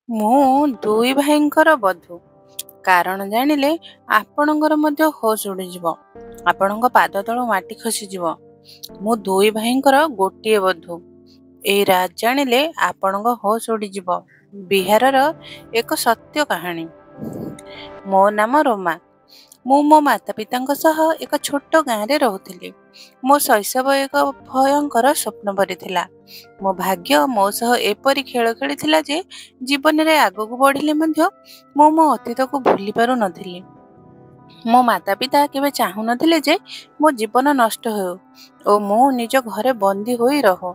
ମୁଁ ଦୁଇ ଭାଇଙ୍କର ବଧୂ। କାରଣ ଜାଣିଲେ ଆପଣଙ୍କର ମଧ୍ୟ ହୋସ୍ ଉଡ଼ିଯିବ। ଆପଣଙ୍କ ପାଦ ତଳୁ ମାଟି ଖସିଯିବ। ମୁଁ ଦୁଇ ଭାଇଙ୍କର ଗୋଟିଏ ବଧୂ। ଏଇ ରାଜ ଜାଣିଲେ ଆପଣଙ୍କ ହୋସ୍ ଉଡ଼ିଯିବ। ବିହାରର ଏକ ସତ୍ୟ କାହାଣୀ। ମୋ ନାମ ରୋମା। ମୁଁ ମୋ ମାତା ପିତାଙ୍କ ସହ ଏକ ଛୋଟ ଗାଁରେ ରହୁଥିଲି। ମୋ ଶୈଶବ ଏକ ଭୟଙ୍କର ସ୍ୱପ୍ନ ପରି ଥିଲା। ମୋ ଭାଗ୍ୟ ମୋ ସହ ଏପରି ଖେଳ ଖେଳିଥିଲା ଯେ ଜୀବନରେ ଆଗକୁ ବଢ଼ିଲେ ମଧ୍ୟ ମୁଁ ମୋ ଅତୀତକୁ ଭୁଲି ପାରୁନଥିଲି। ମୋ ମାତା ପିତା କେବେ ଚାହୁଁନଥିଲେ ଯେ ମୋ ଜୀବନ ନଷ୍ଟ ହେଉ ଓ ମୁଁ ନିଜ ଘରେ ବନ୍ଦୀ ହୋଇ ରହୁ।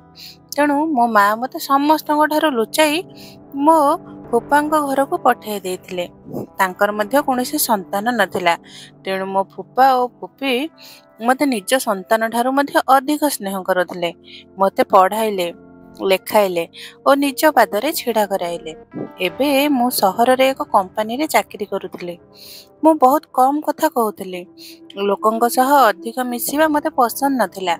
ତେଣୁ ମୋ ମା ମୋତେ ସମସ୍ତଙ୍କ ଠାରୁ ଲୁଚାଇ ମୋ ଫୁପାଙ୍କ ଘରକୁ ପଠାଇ ଦେଇଥିଲେ। ତାଙ୍କର ମଧ୍ୟ କୌଣସି ସନ୍ତାନ ନଥିଲା। ତେଣୁ ମୋ ଫୁପା ଓ ଫୁପି ମୋତେ ନିଜ ସନ୍ତାନ ଠାରୁ ମଧ୍ୟ ଅଧିକ ସ୍ନେହ କରୁଥିଲେ। ମୋତେ ପଢ଼ାଇଲେ, ଲେଖାଇଲେ ଓ ନିଜ ପାଦରେ ଛିଡ଼ା କରାଇଲେ। ଏବେ ମୁଁ ସହରରେ ଏକ କମ୍ପାନୀରେ ଚାକିରି କରୁଥିଲି। ମୁଁ ବହୁତ କମ୍ କଥା କହୁଥିଲି। ଲୋକଙ୍କ ସହ ଅଧିକ ମିଶିବା ମୋତେ ପସନ୍ଦ ନଥିଲା।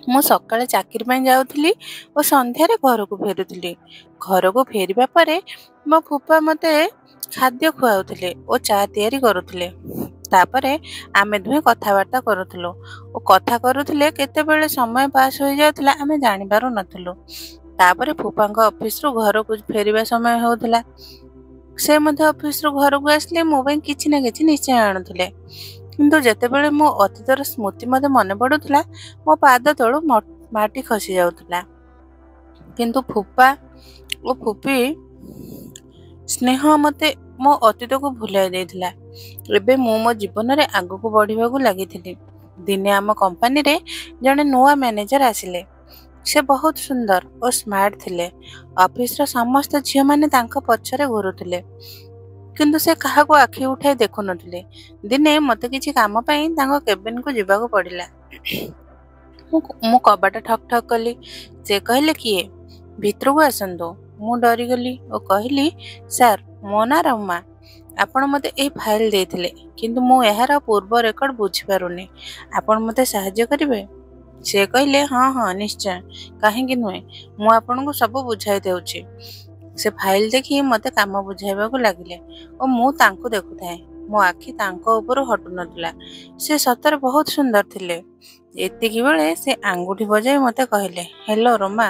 ମୁଁ ସକାଳେ ଚାକିରି ପାଇଁ ଯାଉଥିଲି ଓ ସନ୍ଧ୍ୟାରେ ଘରକୁ ଫେରୁଥିଲି। ଘରକୁ ଫେରିବା ପରେ ମୋ ଫୁପା ମୋତେ ଖାଦ୍ୟ ଖୁଆଉଥିଲେ ଓ ଚା ତିଆରି କରୁଥିଲେ। ତାପରେ ଆମେ ଦୁହେଁ କଥାବାର୍ତ୍ତା କରୁଥିଲୁ ଓ କଥା କରୁଥିଲେ କେତେବେଳେ ସମୟ ପାସ୍ ହୋଇଯାଉଥିଲା ଆମେ ଜାଣିପାରୁନଥିଲୁ। ତାପରେ ଫୁପାଙ୍କ ଅଫିସରୁ ଘରକୁ ଫେରିବା ସମୟ ହେଉଥିଲା। ସେ ମଧ୍ୟ ଅଫିସରୁ ଘରକୁ ଆସିଲେ ମୋ ପାଇଁ କିଛି ନା କିଛି ନିଶ୍ଚୟ ଆଣୁଥିଲେ। କିନ୍ତୁ ଯେତେବେଳେ ମୋ ଅତୀତର ସ୍ମୃତି ମୋତେ ମନେ ପଡ଼ୁଥିଲା ମୋ ପାଦ ତଳୁ ମାଟି ଖସି ଯାଉଥିଲା। କିନ୍ତୁ ଫୁପା ଓ ଫୁପି ସ୍ନେହ ମୋତେ ମୋ ଅତୀତକୁ ଭୁଲାଇ ଦେଇଥିଲା। ଏବେ ମୁଁ ମୋ ଜୀବନରେ ଆଗକୁ ବଢ଼ିବାକୁ ଲାଗିଥିଲି। ଦିନେ ଆମ କମ୍ପାନୀରେ ଜଣେ ନୂଆ ମ୍ୟାନେଜର ଆସିଲେ। ସେ ବହୁତ ସୁନ୍ଦର ଓ ସ୍ମାର୍ଟ ଥିଲେ। ଅଫିସର ସମସ୍ତ ଝିଅମାନେ ତାଙ୍କ ପଛରେ ଘୁରୁଥିଲେ। କିନ୍ତୁ ସେ କାହାକୁ ଆଖି ଉଠାଇ ଦେଖୁନଥିଲେ। ଦିନେ ମୋତେ କିଛି କାମ ପାଇଁ ତାଙ୍କ କେବିନକୁ ଯିବାକୁ ପଡ଼ିଲା। ମୁଁ କବାଟ ଠକ୍ ଠକ୍ କଲି। ସେ କହିଲେ, କିଏ? ଭିତରକୁ ଆସନ୍ତୁ। ମୁଁ ଡରିଗଲି ଓ କହିଲି, ସାର୍, ମୋ ନାଁ ରମା। ଆପଣ ମୋତେ ଏହି ଫାଇଲ ଦେଇଥିଲେ, କିନ୍ତୁ ମୁଁ ଏହାର ପୂର୍ବ ରେକର୍ଡ ବୁଝିପାରୁନି। ଆପଣ ମୋତେ ସାହାଯ୍ୟ କରିବେ? ସେ କହିଲେ, ହଁ ହଁ, ନିଶ୍ଚୟ, କାହିଁକି ନୁହେଁ, ମୁଁ ଆପଣଙ୍କୁ ସବୁ ବୁଝାଇ ଦେଉଛି। ସେ ଫାଇଲ ଦେଖି ମୋତେ କାମ ବୁଝାଇବାକୁ ଲାଗିଲେ ଓ ମୁଁ ତାଙ୍କୁ ଦେଖୁଥାଏ। ମୋ ଆଖି ତାଙ୍କ ଉପରୁ ହଟୁନଥିଲା। ସେ ସତରେ ବହୁତ ସୁନ୍ଦର ଥିଲେ। ଏତିକି ବେଳେ ସେ ଆଙ୍ଗୁଠି ବଜାଇ ମୋତେ କହିଲେ, ହେଲୋ ରୋମା,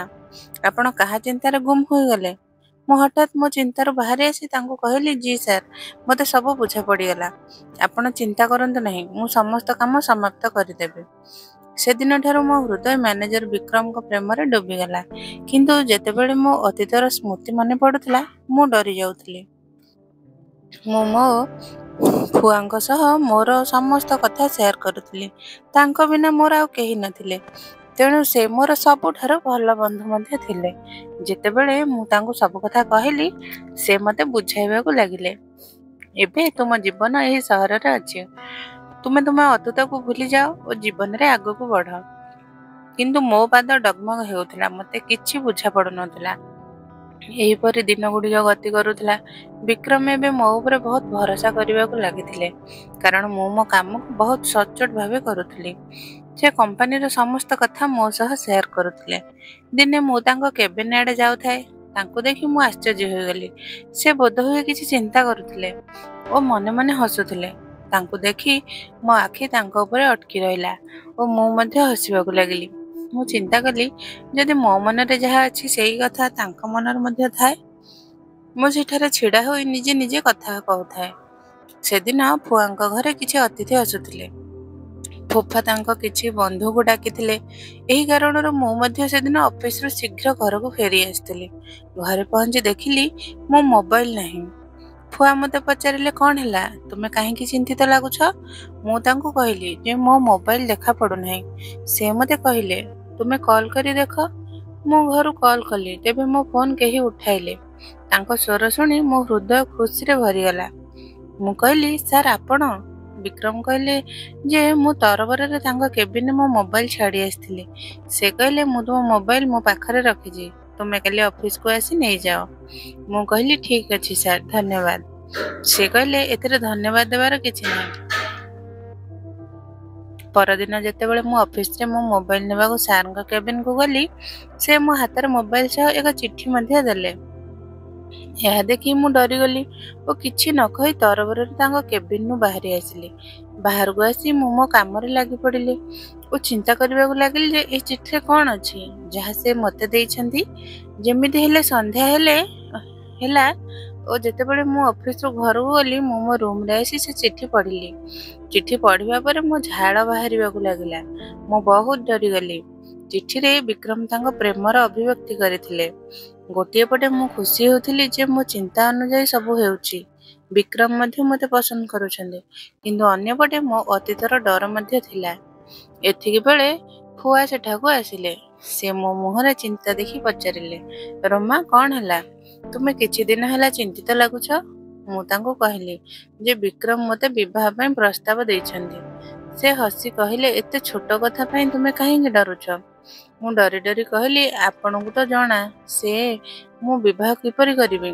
ଆପଣ କାହା ଚିନ୍ତାରେ ଗୁମ୍ ହୋଇଗଲେ? ମୁଁ ହଠାତ୍ ମୋ ଚିନ୍ତାରୁ ବାହାରି ଆସି ତାଙ୍କୁ କହିଲି, ଜି ସାର୍, ମୋତେ ସବୁ ବୁଝା ପଡ଼ିଗଲା। ଆପଣ ଚିନ୍ତା କରନ୍ତୁ ନାହିଁ, ମୁଁ ସମସ୍ତ କାମ ସମାପ୍ତ କରିଦେବି। ସେଦିନଠାରୁ ମୋ ହୃଦୟ ମ୍ୟାନେଜର ବିକ୍ରମଙ୍କ ପ୍ରେମରେ ଡୁବିଗଲା। କିନ୍ତୁ ଯେତେବେଳେ ମୋ ଅତୀତର ସ୍ମୃତି ମନେ ପଡ଼ୁଥିଲା ମୁଁ ଡରି ଯାଉଥିଲି। ମୁଁ ମୋ ଫୁଆଙ୍କ ସହ ମୋର ସମସ୍ତ କଥା ସେୟାର କରୁଥିଲି। ତାଙ୍କ ବିନା ମୋର ଆଉ କେହି ନଥିଲେ। ତେଣୁ ସେ ମୋର ସବୁଠାରୁ ଭଲ ବନ୍ଧୁ ମଧ୍ୟ ଥିଲେ। ଯେତେବେଳେ ମୁଁ ତାଙ୍କୁ ସବୁ କଥା କହିଲି ସେ ମୋତେ ବୁଝାଇବାକୁ ଲାଗିଲେ, ଏବେ ତୁମ ଜୀବନ ଏହି ସହରରେ ଅଛି। ତୁମ ଅତୀତକୁ ଭୁଲିଯାଅ ଓ ଜୀବନରେ ଆଗକୁ ବଢ଼। କିନ୍ତୁ ମୋ ପାଦ ଡଗମଗ ହେଉଥିଲା। ମୋତେ କିଛି ବୁଝା ପଡ଼ୁନଥିଲା। ଏହିପରି ଦିନଗୁଡ଼ିକ ଗତି କରୁଥିଲା। ବିକ୍ରମ ଏବେ ମୋ ଉପରେ ବହୁତ ଭରସା କରିବାକୁ ଲାଗିଥିଲେ। କାରଣ ମୁଁ ମୋ କାମକୁ ବହୁତ ସଚ୍ଚୋଟ ଭାବେ କରୁଥିଲି। ସେ କମ୍ପାନୀର ସମସ୍ତ କଥା ମୋ ସହ ସେୟାର କରୁଥିଲେ। ଦିନେ ମୁଁ ତାଙ୍କ କେବିନ ଆଡ଼େ ଯାଉଥାଏ। ତାଙ୍କୁ ଦେଖି ମୁଁ ଆଶ୍ଚର୍ଯ୍ୟ ହୋଇଗଲି। ସେ ବୋଧହୁଏ କିଛି ଚିନ୍ତା କରୁଥିଲେ ଓ ମନେ ମନେ ହସୁଥିଲେ। ତାଙ୍କୁ ଦେଖି ମୋ ଆଖି ତାଙ୍କ ଉପରେ ଅଟକି ରହିଲା ଓ ମୁଁ ମଧ୍ୟ ହସିବାକୁ ଲାଗିଲି। ମୁଁ ଚିନ୍ତା କଲି, ଯଦି ମୋ ମନରେ ଯାହା ଅଛି ସେଇ କଥା ତାଙ୍କ ମନରେ ମଧ୍ୟ ଥାଏ। ମୁଁ ସେଠାରେ ଛିଡ଼ା ହୋଇ ନିଜେ ନିଜେ କଥା କହୁଥାଏ। ସେଦିନ ଫୁଆଙ୍କ ଘରେ କିଛି ଅତିଥି ଆସୁଥିଲେ। ଫୁଫା ତାଙ୍କ କିଛି ବନ୍ଧୁକୁ ଡାକିଥିଲେ। ଏହି କାରଣରୁ ମୁଁ ମଧ୍ୟ ସେଦିନ ଅଫିସରୁ ଶୀଘ୍ର ଘରକୁ ଫେରି ଆସିଥିଲି। ଘରେ ପହଞ୍ଚି ଦେଖିଲି ମୋ ମୋବାଇଲ ନାହିଁ। ଫୁଆ ମୋତେ ପଚାରିଲେ, କ'ଣ ହେଲା, ତୁମେ କାହିଁକି ଚିନ୍ତିତ ଲାଗୁଛ? ମୁଁ ତାଙ୍କୁ କହିଲି ଯେ ମୋ ମୋବାଇଲ ଦେଖା ପଡ଼ୁନାହିଁ। ସେ ମୋତେ କହିଲେ, ତୁମେ କଲ୍ କରି ଦେଖ। ମୁଁ ଘରୁ କଲ୍ କଲି, ତେବେ ମୋ ଫୋନ୍ କେହି ଉଠାଇଲେ। ତାଙ୍କ ସ୍ୱର ଶୁଣି ମୋ ହୃଦୟ ଖୁସିରେ ଭରିଗଲା। ମୁଁ କହିଲି, ସାର୍, ଆପଣ? ବିକ୍ରମ କହିଲେ ଯେ ମୁଁ ତରବରରେ ତାଙ୍କ କେବିନରେ ମୋ ମୋବାଇଲ ଛାଡ଼ି ଆସିଥିଲି। ସେ କହିଲେ, ମୁଁ ତୁମ ମୋବାଇଲ ମୋ ପାଖରେ ରଖିଛି, ତୁମେ କାଲି ଅଫିସକୁ ଆସି ନେଇଯାଅ। ମୁଁ କହିଲି, ଠିକ୍ ଅଛି ସାର୍, ଧନ୍ୟବାଦ। ସେ କହିଲେ, ଏଥିରେ ଧନ୍ୟବାଦ ଦେବାର କିଛି ନାହିଁ। ପରଦିନ ଯେତେବେଳେ ମୁଁ ଅଫିସରେ ମୋ ମୋବାଇଲ ନେବାକୁ ସାର୍ଙ୍କ କେବିନକୁ ଗଲି, ସେ ମୋ ହାତରେ ମୋବାଇଲ ସହ ଏକ ଚିଠି ମଧ୍ୟ ଦେଲେ। ଏହା ଦେଖି ମୁଁ ଡରିଗଲି ଓ କିଛି ନ କହି ତରବରରେ ତାଙ୍କ କେବିନ୍ରୁ ବାହାରି ଆସିଲି। ବାହାରକୁ ଆସି ମୁଁ ମୋ କାମରେ ଲାଗି ପଡ଼ିଲି ଓ ଚିନ୍ତା କରିବାକୁ ଲାଗିଲି ଯେ ଏ ଚିଠିରେ କ'ଣ ଅଛି ଯାହା ସେ ମୋତେ ଦେଇଛନ୍ତି। ଯେମିତି ହେଲେ ସନ୍ଧ୍ୟା ହେଲା ଓ ଯେତେବେଳେ ମୁଁ ଅଫିସରୁ ଘରକୁ ଗଲି ମୁଁ ମୋ ରୁମ୍ରେ ଆସି ସେ ଚିଠି ପଢ଼ିଲି। ଚିଠି ପଢ଼ିବା ପରେ ମୋ ଝାଳ ବାହାରିବାକୁ ଲାଗିଲା। ମୁଁ ବହୁତ ଡରିଗଲି। ଚିଠିରେ ବିକ୍ରମ ତାଙ୍କ ପ୍ରେମର ଅଭିବ୍ୟକ୍ତି କରିଥିଲେ। ଗୋଟିଏ ପଟେ ମୁଁ ଖୁସି ହେଉଥିଲି ଯେ ମୋ ଚିନ୍ତା ଅନୁଯାୟୀ ସବୁ ହେଉଛି, ବିକ୍ରମ ମଧ୍ୟ ମୋତେ ପସନ୍ଦ କରୁଛନ୍ତି, କିନ୍ତୁ ଅନ୍ୟପଟେ ମୋ ଅତୀତର ଡର ମଧ୍ୟ ଥିଲା। ଏତିକି ବେଳେ ଫୁଆ ସେଠାକୁ ଆସିଲେ। ସେ ମୋ ମୁହଁରେ ଚିନ୍ତା ଦେଖି ପଚାରିଲେ, ରୋମା କ'ଣ ହେଲା? ତୁମେ କିଛି ଦିନ ହେଲା ଚିନ୍ତିତ ଲାଗୁଛ। ମୁଁ ତାଙ୍କୁ କହିଲି ଯେ ବିକ୍ରମ ମୋତେ ବିବାହ ପାଇଁ ପ୍ରସ୍ତାବ ଦେଇଛନ୍ତି। ସେ ହସି କହିଲେ, ଏତେ ଛୋଟ କଥା ପାଇଁ ତୁମେ କାହିଁକି ଡରୁଛ? ମୁଁ ଡରି ଡରି କହିଲି, ଆପଣଙ୍କୁ ତ ଜଣା ମୁଁ ବିବାହ କିପରି କରିବି।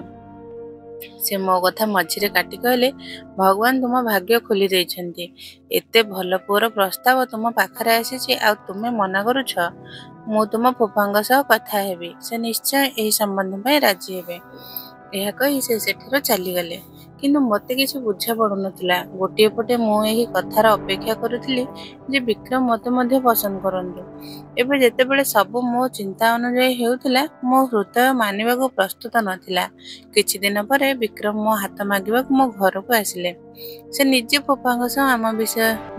ସେ ମୋ କଥା ମଝିରେ କାଟି କହିଲେ, ଭଗବାନ ତୁମ ଭାଗ୍ୟ ଖୋଲି ଦେଇଛନ୍ତି। ଏତେ ଭଲ ପୁଅର ପ୍ରସ୍ତାବ ତୁମ ପାଖରେ ଆସିଛି ଆଉ ତୁମେ ମନା କରୁଛ। ମୁଁ ତୁମ ଫୁଫାଙ୍କ ସହ କଥା ହେବି, ସେ ନିଶ୍ଚୟ ଏହି ସମ୍ବନ୍ଧ ପାଇଁ ରାଜି ହେବେ। ଏହା କହି ସେ ସେଠାରୁ ଚାଲିଗଲେ। କିନ୍ତୁ ମୋତେ କିଛି ବୁଝା ପଡ଼ୁନଥିଲା। ଗୋଟିଏ ପଟେ ମୁଁ ଏହି କଥାର ଅପେକ୍ଷା କରୁଥିଲି ଯେ ବିକ୍ରମ ମୋତେ ମଧ୍ୟ ପସନ୍ଦ କରନ୍ତୁ। ଏବେ ଯେତେବେଳେ ସବୁ ମୋ ଚିନ୍ତା ଅନୁଯାୟୀ ହେଉଥିଲା, ମୋ ହୃଦୟ ମାନିବାକୁ ପ୍ରସ୍ତୁତ ନଥିଲା। କିଛି ଦିନ ପରେ ବିକ୍ରମ ମୋ ହାତ ମାଗିବାକୁ ମୋ ଘରକୁ ଆସିଲେ। ସେ ନିଜେ ଫୁଫାଙ୍କ ସହ ଆମ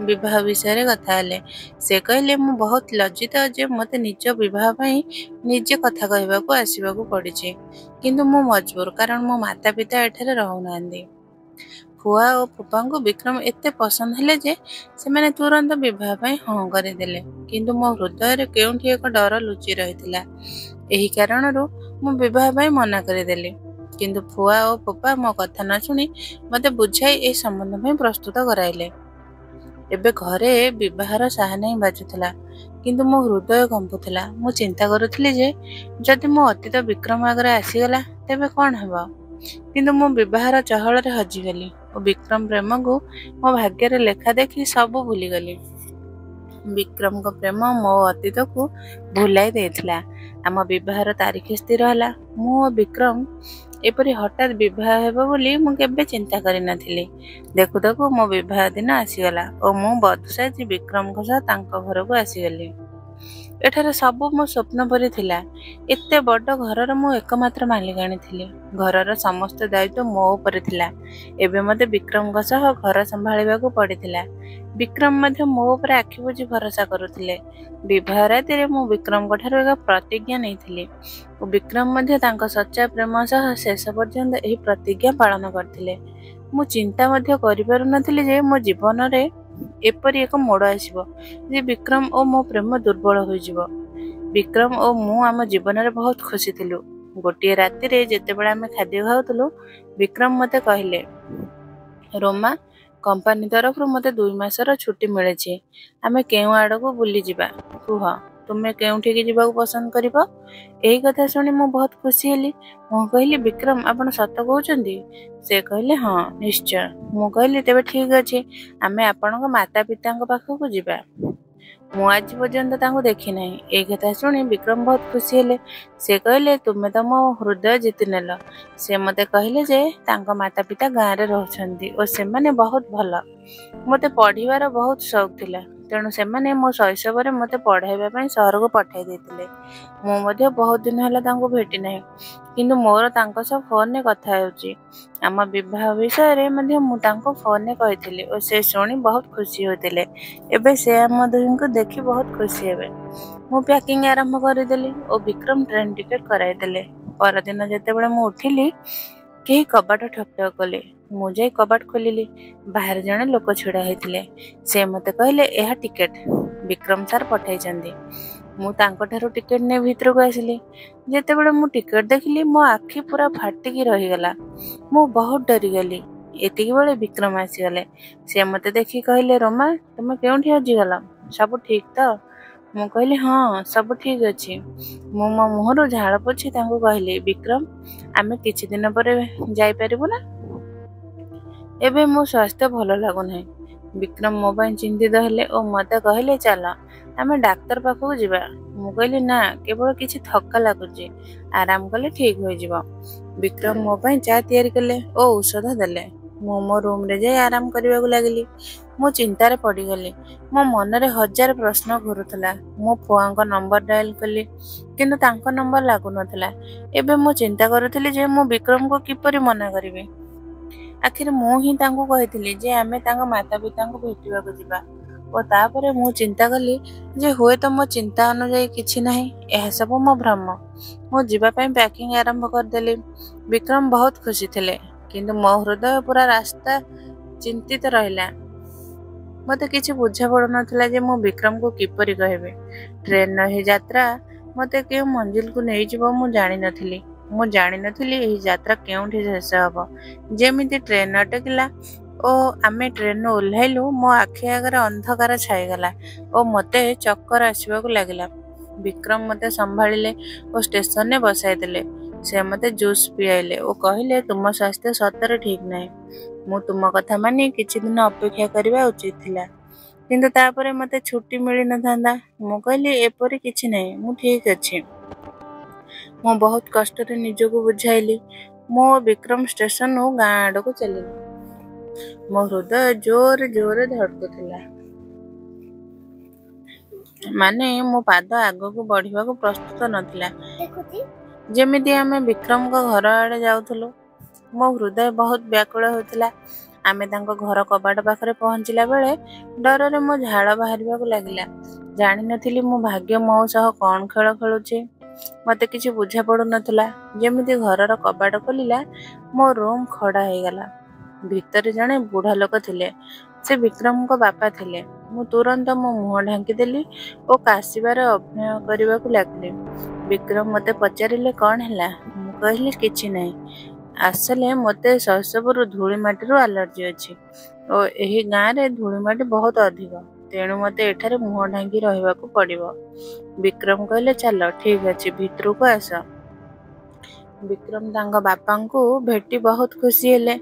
ବିବାହ ବିଷୟରେ କଥା ହେଲେ। ସେ କହିଲେ, ମୁଁ ବହୁତ ଲଜ୍ଜିତ ଯେ ମୋତେ ନିଜ ବିବାହ ପାଇଁ ନିଜେ କଥା କହିବାକୁ ଆସିବାକୁ ପଡ଼ିଛି, କିନ୍ତୁ ମୁଁ ମଜବୁର, କାରଣ ମୋ ମାତା ପିତା ଏଠାରେ ରହୁନାହାନ୍ତି। ଫୁଆ ଓ ଫୁଫାଙ୍କୁ ବିକ୍ରମ ଏତେ ପସନ୍ଦ ହେଲେ ଯେ ସେମାନେ ତୁରନ୍ତ ବିବାହ ପାଇଁ ହଁ କରିଦେଲେ। କିନ୍ତୁ ମୋ ହୃଦୟରେ କେଉଁଠି ଏକ ଡର ଲୁଚି ରହିଥିଲା। ଏହି କାରଣରୁ ମୁଁ ବିବାହ ପାଇଁ ମନା କରିଦେଲି। କିନ୍ତୁ ଫୁଆ ଓ ଫୁଫା ମୋ କଥା ନ ଶୁଣି ମୋତେ ବୁଝାଇ ଏହି ସମ୍ବନ୍ଧ ପାଇଁ ପ୍ରସ୍ତୁତ କରାଇଲେ। ଏବେ ଘରେ ବିବାହର ସାହାନାଇ ବାଜୁଥିଲା, କିନ୍ତୁ ମୋ ହୃଦୟ କମ୍ପୁଥିଲା। ମୁଁ ଚିନ୍ତା କରୁଥିଲି ଯେ ଯଦି ମୋ ଅତୀତ ବିକ୍ରମ ଆଗରେ ଆସିଗଲା ତେବେ କ'ଣ ହେବ। କିନ୍ତୁ ମୁଁ ବିବାହର ଚହଳରେ ହଜିଗଲି ଓ ବିକ୍ରମ ପ୍ରେମକୁ ମୋ ଭାଗ୍ୟରେ ଲେଖା ଦେଖି ସବୁ ଭୁଲିଗଲି। ବିକ୍ରମଙ୍କ ପ୍ରେମ ମୋ ଅତୀତକୁ ଭୁଲାଇ ଦେଇଥିଲା। ଆମ ବିବାହର ତାରିଖ ସ୍ଥିର ହେଲା। ମୁଁ ଓ ବିକ୍ରମ ଏପରି ହଠାତ୍ ବିବାହ ହେବ ବୋଲି ମୁଁ କେବେ ଚିନ୍ତା କରିନଥିଲି। ଦେଖୁ ଦେଖୁ ମୋ ବିବାହ ଦିନ ଆସିଗଲା ଓ ମୁଁ ବଧୂ ସାଜି ବିକ୍ରମଙ୍କ ସହ ତାଙ୍କ ଘରକୁ ଆସିଗଲି। ଏଠାରେ ସବୁ ମୋ ସ୍ୱପ୍ନ ପରି ଥିଲା। ଏତେ ବଡ଼ ଘରର ମୁଁ ଏକମାତ୍ର ମାଲିକାଣୀ ଥିଲି। ଘରର ସମସ୍ତ ଦାୟିତ୍ୱ ମୋ ଉପରେ ଥିଲା। ଏବେ ମୋତେ ବିକ୍ରମଙ୍କ ସହ ଘର ସମ୍ଭାଳିବାକୁ ପଡ଼ିଥିଲା। ବିକ୍ରମ ମଧ୍ୟ ମୋ ଉପରେ ଆଖି ବୁଜି ଭରସା କରୁଥିଲେ। ବିବାହ ରାତିରେ ମୁଁ ବିକ୍ରମଙ୍କ ଠାରୁ ଏକ ପ୍ରତିଜ୍ଞା ନେଇଥିଲି ଓ ବିକ୍ରମ ମଧ୍ୟ ତାଙ୍କ ସଚ୍ଚା ପ୍ରେମ ସହ ଶେଷ ପର୍ଯ୍ୟନ୍ତ ଏହି ପ୍ରତିଜ୍ଞା ପାଳନ କରିଥିଲେ। ମୁଁ ଚିନ୍ତା ମଧ୍ୟ କରିପାରୁନଥିଲି ଯେ ମୋ ଜୀବନରେ ଏପରି ଏକ ମୋଡ଼ ଆସିବ ଯେ ବିକ୍ରମ ଓ ମୋ ପ୍ରେମ ଦୁର୍ବଳ ହୋଇଯିବ। ବିକ୍ରମ ଓ ମୁଁ ଆମ ଜୀବନରେ ବହୁତ ଖୁସି ଥିଲୁ। ଗୋଟିଏ ରାତିରେ ଯେତେବେଳେ ଆମେ ଖାଦ୍ୟ ଖାଉଥିଲୁ, ବିକ୍ରମ ମୋତେ କହିଲେ, ରୋମା, କମ୍ପାନୀ ତରଫରୁ ମୋତେ 2 ମାସର ଛୁଟି ମିଳିଛି। ଆମେ କେଉଁ ଆଡ଼କୁ ବୁଲିଯିବା କୁହ? ତୁମେ କେଉଁଠିକି ଯିବାକୁ ପସନ୍ଦ କରିବ? ଏହି କଥା ଶୁଣି ମୁଁ ବହୁତ ଖୁସି ହେଲି। ମୁଁ କହିଲି, ବିକ୍ରମ, ଆପଣ ସତ କହୁଛନ୍ତି? ସେ କହିଲେ, ହଁ, ନିଶ୍ଚୟ। ମୁଁ କହିଲି, ତେବେ ଠିକ୍ ଅଛି, ଆମେ ଆପଣଙ୍କ ମାତା ପିତାଙ୍କ ପାଖକୁ ଯିବା। ମୁଁ ଆଜି ପର୍ଯ୍ୟନ୍ତ ତାଙ୍କୁ ଦେଖିନାହିଁ। ଏହି କଥା ଶୁଣି ବିକ୍ରମ ବହୁତ ଖୁସି ହେଲେ। ସେ କହିଲେ, ତୁମେ ତ ମୋ ହୃଦୟ ଜିତିନେଲ। ସେ ମୋତେ କହିଲେ ଯେ ତାଙ୍କ ମାତା ପିତା ଗାଁରେ ରହୁଛନ୍ତି ଓ ସେମାନେ ବହୁତ ଭଲ। ମୋତେ ପଢ଼ିବାର ବହୁତ ସଉକ ଥିଲା, ତେଣୁ ସେମାନେ ମୋ ଶୈଶବରେ ମୋତେ ପଢ଼ାଇବା ପାଇଁ ସହରକୁ ପଠାଇ ଦେଇଥିଲେ। ମୁଁ ମଧ୍ୟ ବହୁତ ଦିନ ହେଲା ତାଙ୍କୁ ଭେଟି ନାହିଁ, କିନ୍ତୁ ମୋର ତାଙ୍କ ସହ ଫୋନରେ କଥା ହେଉଛି। ଆମ ବିବାହ ବିଷୟରେ ମଧ୍ୟ ମୁଁ ତାଙ୍କୁ ଫୋନରେ କହିଥିଲି ଓ ସେ ଶୁଣି ବହୁତ ଖୁସି ହୋଇଥିଲେ। ଏବେ ସେ ଆମ ଦୁହିଁଙ୍କୁ ଦେଖି ବହୁତ ଖୁସି ହେବେ। ମୁଁ ପ୍ୟାକିଂ ଆରମ୍ଭ କରିଦେଲି ଓ ବିକ୍ରମ ଟ୍ରେନ୍ ଟିକେଟ୍ କରାଇଦେଲେ। ପରଦିନ ଯେତେବେଳେ ମୁଁ ଉଠିଲି, କେହି କବାଟ ଠକ୍ ଠକ୍ କଲେ। ମୁଁ ଯାଇ କବାଟ ଖୋଲିଲି। ବାହାରେ ଜଣେ ଲୋକ ଛିଡ଼ା ହୋଇଥିଲେ। ସେ ମୋତେ କହିଲେ, ଏହା ଟିକେଟ ବିକ୍ରମ ସାର୍ ପଠାଇଛନ୍ତି। ମୁଁ ତାଙ୍କଠାରୁ ଟିକେଟ୍ ନେଇ ଭିତରକୁ ଆସିଲି। ଯେତେବେଳେ ମୁଁ ଟିକେଟ୍ ଦେଖିଲି, ମୋ ଆଖି ପୁରା ଫାଟିକି ରହିଗଲା। ମୁଁ ବହୁତ ଡରିଗଲି। ଏତିକି ବେଳେ ବିକ୍ରମ ଆସିଗଲେ। ସେ ମୋତେ ଦେଖି କହିଲେ, ରୋମା, ତୁମେ କେଉଁଠି ହଜିଗଲ? ସବୁ ଠିକ୍ ତ? ମୁଁ କହିଲି, ହଁ, ସବୁ ଠିକ୍ ଅଛି। ମୁଁ ମୋ ମୁହଁରୁ ଝାଳ ପୋଛି ତାଙ୍କୁ କହିଲି, ବିକ୍ରମ, ଆମେ କିଛି ଦିନ ପରେ ଯାଇପାରିବୁ ନା? ଏବେ ମୋ ସ୍ୱାସ୍ଥ୍ୟ ଭଲ ଲାଗୁନାହିଁ। ବିକ୍ରମ ମୋ ପାଇଁ ଚିନ୍ତିତ ହେଲେ ଓ ମୋତେ କହିଲେ, ଚାଲ ଆମେ ଡାକ୍ତର ପାଖକୁ ଯିବା। ମୁଁ କହିଲି, ନା, କେବଳ କିଛି ଥକ୍କା ଲାଗୁଛି, ଆରାମ କଲେ ଠିକ୍ ହୋଇଯିବ। ବିକ୍ରମ ମୋ ପାଇଁ ଚା ତିଆରି କଲେ ଓ ଔଷଧ ଦେଲେ। ମୁଁ ମୋ ରୁମ୍ରେ ଯାଇ ଆରାମ କରିବାକୁ ଲାଗିଲି। ମୁଁ ଚିନ୍ତାରେ ପଡ଼ିଗଲି। ମୋ ମନରେ ହଜାର ପ୍ରଶ୍ନ ଘୁରୁଥିଲା। ମୁଁ ପୁଅଙ୍କ ନମ୍ବର ଡାଏଲ କଲି, କିନ୍ତୁ ତାଙ୍କ ନମ୍ବର ଲାଗୁନଥିଲା। ଏବେ ମୁଁ ଚିନ୍ତା କରୁଥିଲି ଯେ ମୁଁ ବିକ୍ରମକୁ କିପରି ମନା କରିବି। ଆଖିରେ ମୁଁ ହିଁ ତାଙ୍କୁ କହିଥିଲି ଯେ ଆମେ ତାଙ୍କ ମାତା ପିତାଙ୍କୁ ଭେଟିବାକୁ ଯିବା। ଓ ତାପରେ ମୁଁ ଚିନ୍ତା କଲି ଯେ ହୁଏତ ମୋ ଚିନ୍ତା ଅନୁଯାୟୀ କିଛି ନାହିଁ, ଏହା ସବୁ ମୋ ଭ୍ରମ। ମୁଁ ଯିବା ପାଇଁ ପ୍ୟାକିଂ ଆରମ୍ଭ କରିଦେଲି। ବିକ୍ରମ ବହୁତ ଖୁସି ଥିଲେ, କିନ୍ତୁ ମୋ ହୃଦୟ ପୁରା ରାସ୍ତା ଚିନ୍ତିତ ରହିଲା। ମୋତେ କିଛି ବୁଝା ପଡ଼ୁନଥିଲା ଯେ ମୁଁ ବିକ୍ରମକୁ କିପରି କହିବି। ଟ୍ରେନର ଏହି ଯାତ୍ରା ମୋତେ କେଉଁ ମଞ୍ଜିଲକୁ ନେଇଯିବ ମୁଁ ଜାଣିନଥିଲି। ମୁଁ ଜାଣିନଥିଲି ଏହି ଯାତ୍ରା କେଉଁଠି ଶେଷ ହେବ। ଯେମିତି ଟ୍ରେନ ଅଟକିଲା ଓ ଆମେ ଟ୍ରେନରୁ ଓହ୍ଲାଇଲୁ, ମୋ ଆଖି ଆଗରେ ଅନ୍ଧକାର ଛାଇଗଲା ଓ ମୋତେ ଚକ୍କର ଆସିବାକୁ ଲାଗିଲା। ବିକ୍ରମ ମୋତେ ସମ୍ଭାଳିଲେ ଓ ଷ୍ଟେସନରେ ବସାଇଦେଲେ। ସେ ମୋତେ ଜୁସ୍ ପିଆଇଲେ ଓ କହିଲେ, ତୁମ ସ୍ୱାସ୍ଥ୍ୟ ସତରେ ଠିକ୍ ନାହିଁ। ମୁଁ ତୁମ କଥା ମାନି କିଛି ଦିନ ଅପେକ୍ଷା କରିବା ଉଚିତ ଥିଲା, କିନ୍ତୁ ତାପରେ ମୋତେ ଛୁଟି ମିଳିନଥାନ୍ତା। ମୁଁ କହିଲି, ଏପରି କିଛି ନାହିଁ, ମୁଁ ଠିକ୍ ଅଛି। ମୁଁ ବହୁତ କଷ୍ଟରେ ନିଜକୁ ବୁଝାଇଲି। ମୁଁ ଓ ବିକ୍ରମ ଷ୍ଟେସନରୁ ଗାଁ ଆଡ଼କୁ ଚାଲିଲୁ। ମୋ ହୃଦୟ ଜୋରରେ ଜୋରରେ ଧଡ଼କୁଥିଲା। ମାନେ ମୋ ପାଦ ଆଗକୁ ବଢ଼ିବାକୁ ପ୍ରସ୍ତୁତ ନଥିଲା। ଯେମିତି ଆମେ ବିକ୍ରମଙ୍କ ଘର ଆଡ଼େ ଯାଉଥିଲୁ, ମୋ ହୃଦୟ ବହୁତ ବ୍ୟାକୁଳ ହେଉଥିଲା। ଆମେ ତାଙ୍କ ଘର କବାଟ ପାଖରେ ପହଞ୍ଚିଲା ବେଳେ ଡରରେ ମୋ ଝାଳ ବାହାରିବାକୁ ଲାଗିଲା। ଜାଣିନଥିଲି ମୋ ଭାଗ୍ୟ ମୋ ସହ କ'ଣ ଖେଳ ଖେଳୁଛି। ମୋତେ କିଛି ବୁଝା ପଡ଼ୁନଥିଲା। ଯେମିତି ଘରର କବାଟ ଖୋଲିଲା, ମୋ ରୁମ୍ ଖଡ଼ା ହେଇଗଲା। ଭିତରେ ଜଣେ ବୁଢ଼ା ଲୋକ ଥିଲେ। ସେ ବିକ୍ରମଙ୍କ ବାପା ଥିଲେ। ମୁଁ ତୁରନ୍ତ ମୋ ମୁହଁ ଢାଙ୍କିଦେଲି ଓ କାଶିବାର ଅଭିନୟ କରିବାକୁ ଲାଗିଲି। ବିକ୍ରମ ମୋତେ ପଚାରିଲେ, କ'ଣ ହେଲା? ମୁଁ କହିଲି, କିଛି ନାହିଁ। ଆସିଲେ ମୋତେ ଶୈଶବରୁ ଧୂଳି ମାଟିରୁ ଆଲର୍ଜି ଅଛି ଓ ଏହି ଗାଁରେ ଧୂଳିମାଟି ବହୁତ ଅଧିକ, ତେଣୁ ମୋତେ ଏଠାରେ ମୁହଁ ଢାଙ୍କି ରହିବାକୁ ପଡ଼ିବ। ବିକ୍ରମ କହିଲେ, ଚାଲ, ଠିକ୍ ଅଛି, ଭିତରକୁ ଆସ। ବିକ୍ରମ ତାଙ୍କ ବାପାଙ୍କୁ ଭେଟି ବହୁତ ଖୁସି ହେଲେ।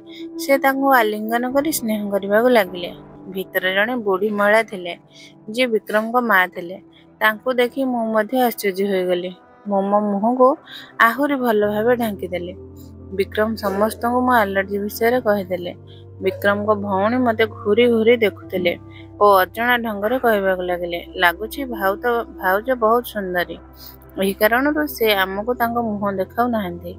ସେ ତାଙ୍କୁ ଆଲିଙ୍ଗନ କରି ସ୍ନେହ କରିବାକୁ ଲାଗିଲେ। ଭିତରେ ଜଣେ ବୁଢ଼ୀ ମହିଳା ଥିଲେ, ଯିଏ ବିକ୍ରମଙ୍କ ମା ଥିଲେ। ତାଙ୍କୁ ଦେଖି ମୁଁ ମଧ୍ୟ ଆଶ୍ଚର୍ଯ୍ୟ ହୋଇଗଲି। ମୁଁ ମୋ ମୁହଁକୁ ଆହୁରି ଭଲ ଭାବେ ଢାଙ୍କିଦେଲି। ବିକ୍ରମ ସମସ୍ତଙ୍କୁ ମୋ ଆଲର୍ଜି ବିଷୟରେ କହିଦେଲେ। ବିକ୍ରମଙ୍କ ଭଉଣୀ ମୋତେ ଘୁରି ଘୁରି ଦେଖୁଥିଲେ ଓ ଅଜଣା ଢଙ୍ଗରେ କହିବାକୁ ଲାଗିଲେ, ଲାଗୁଛି ଭାଉଜ ବହୁତ ସୁନ୍ଦରୀ। ଏହି କାରଣରୁ ସେ ଆମକୁ ତାଙ୍କ ମୁହଁ ଦେଖାଉ ନାହାନ୍ତି।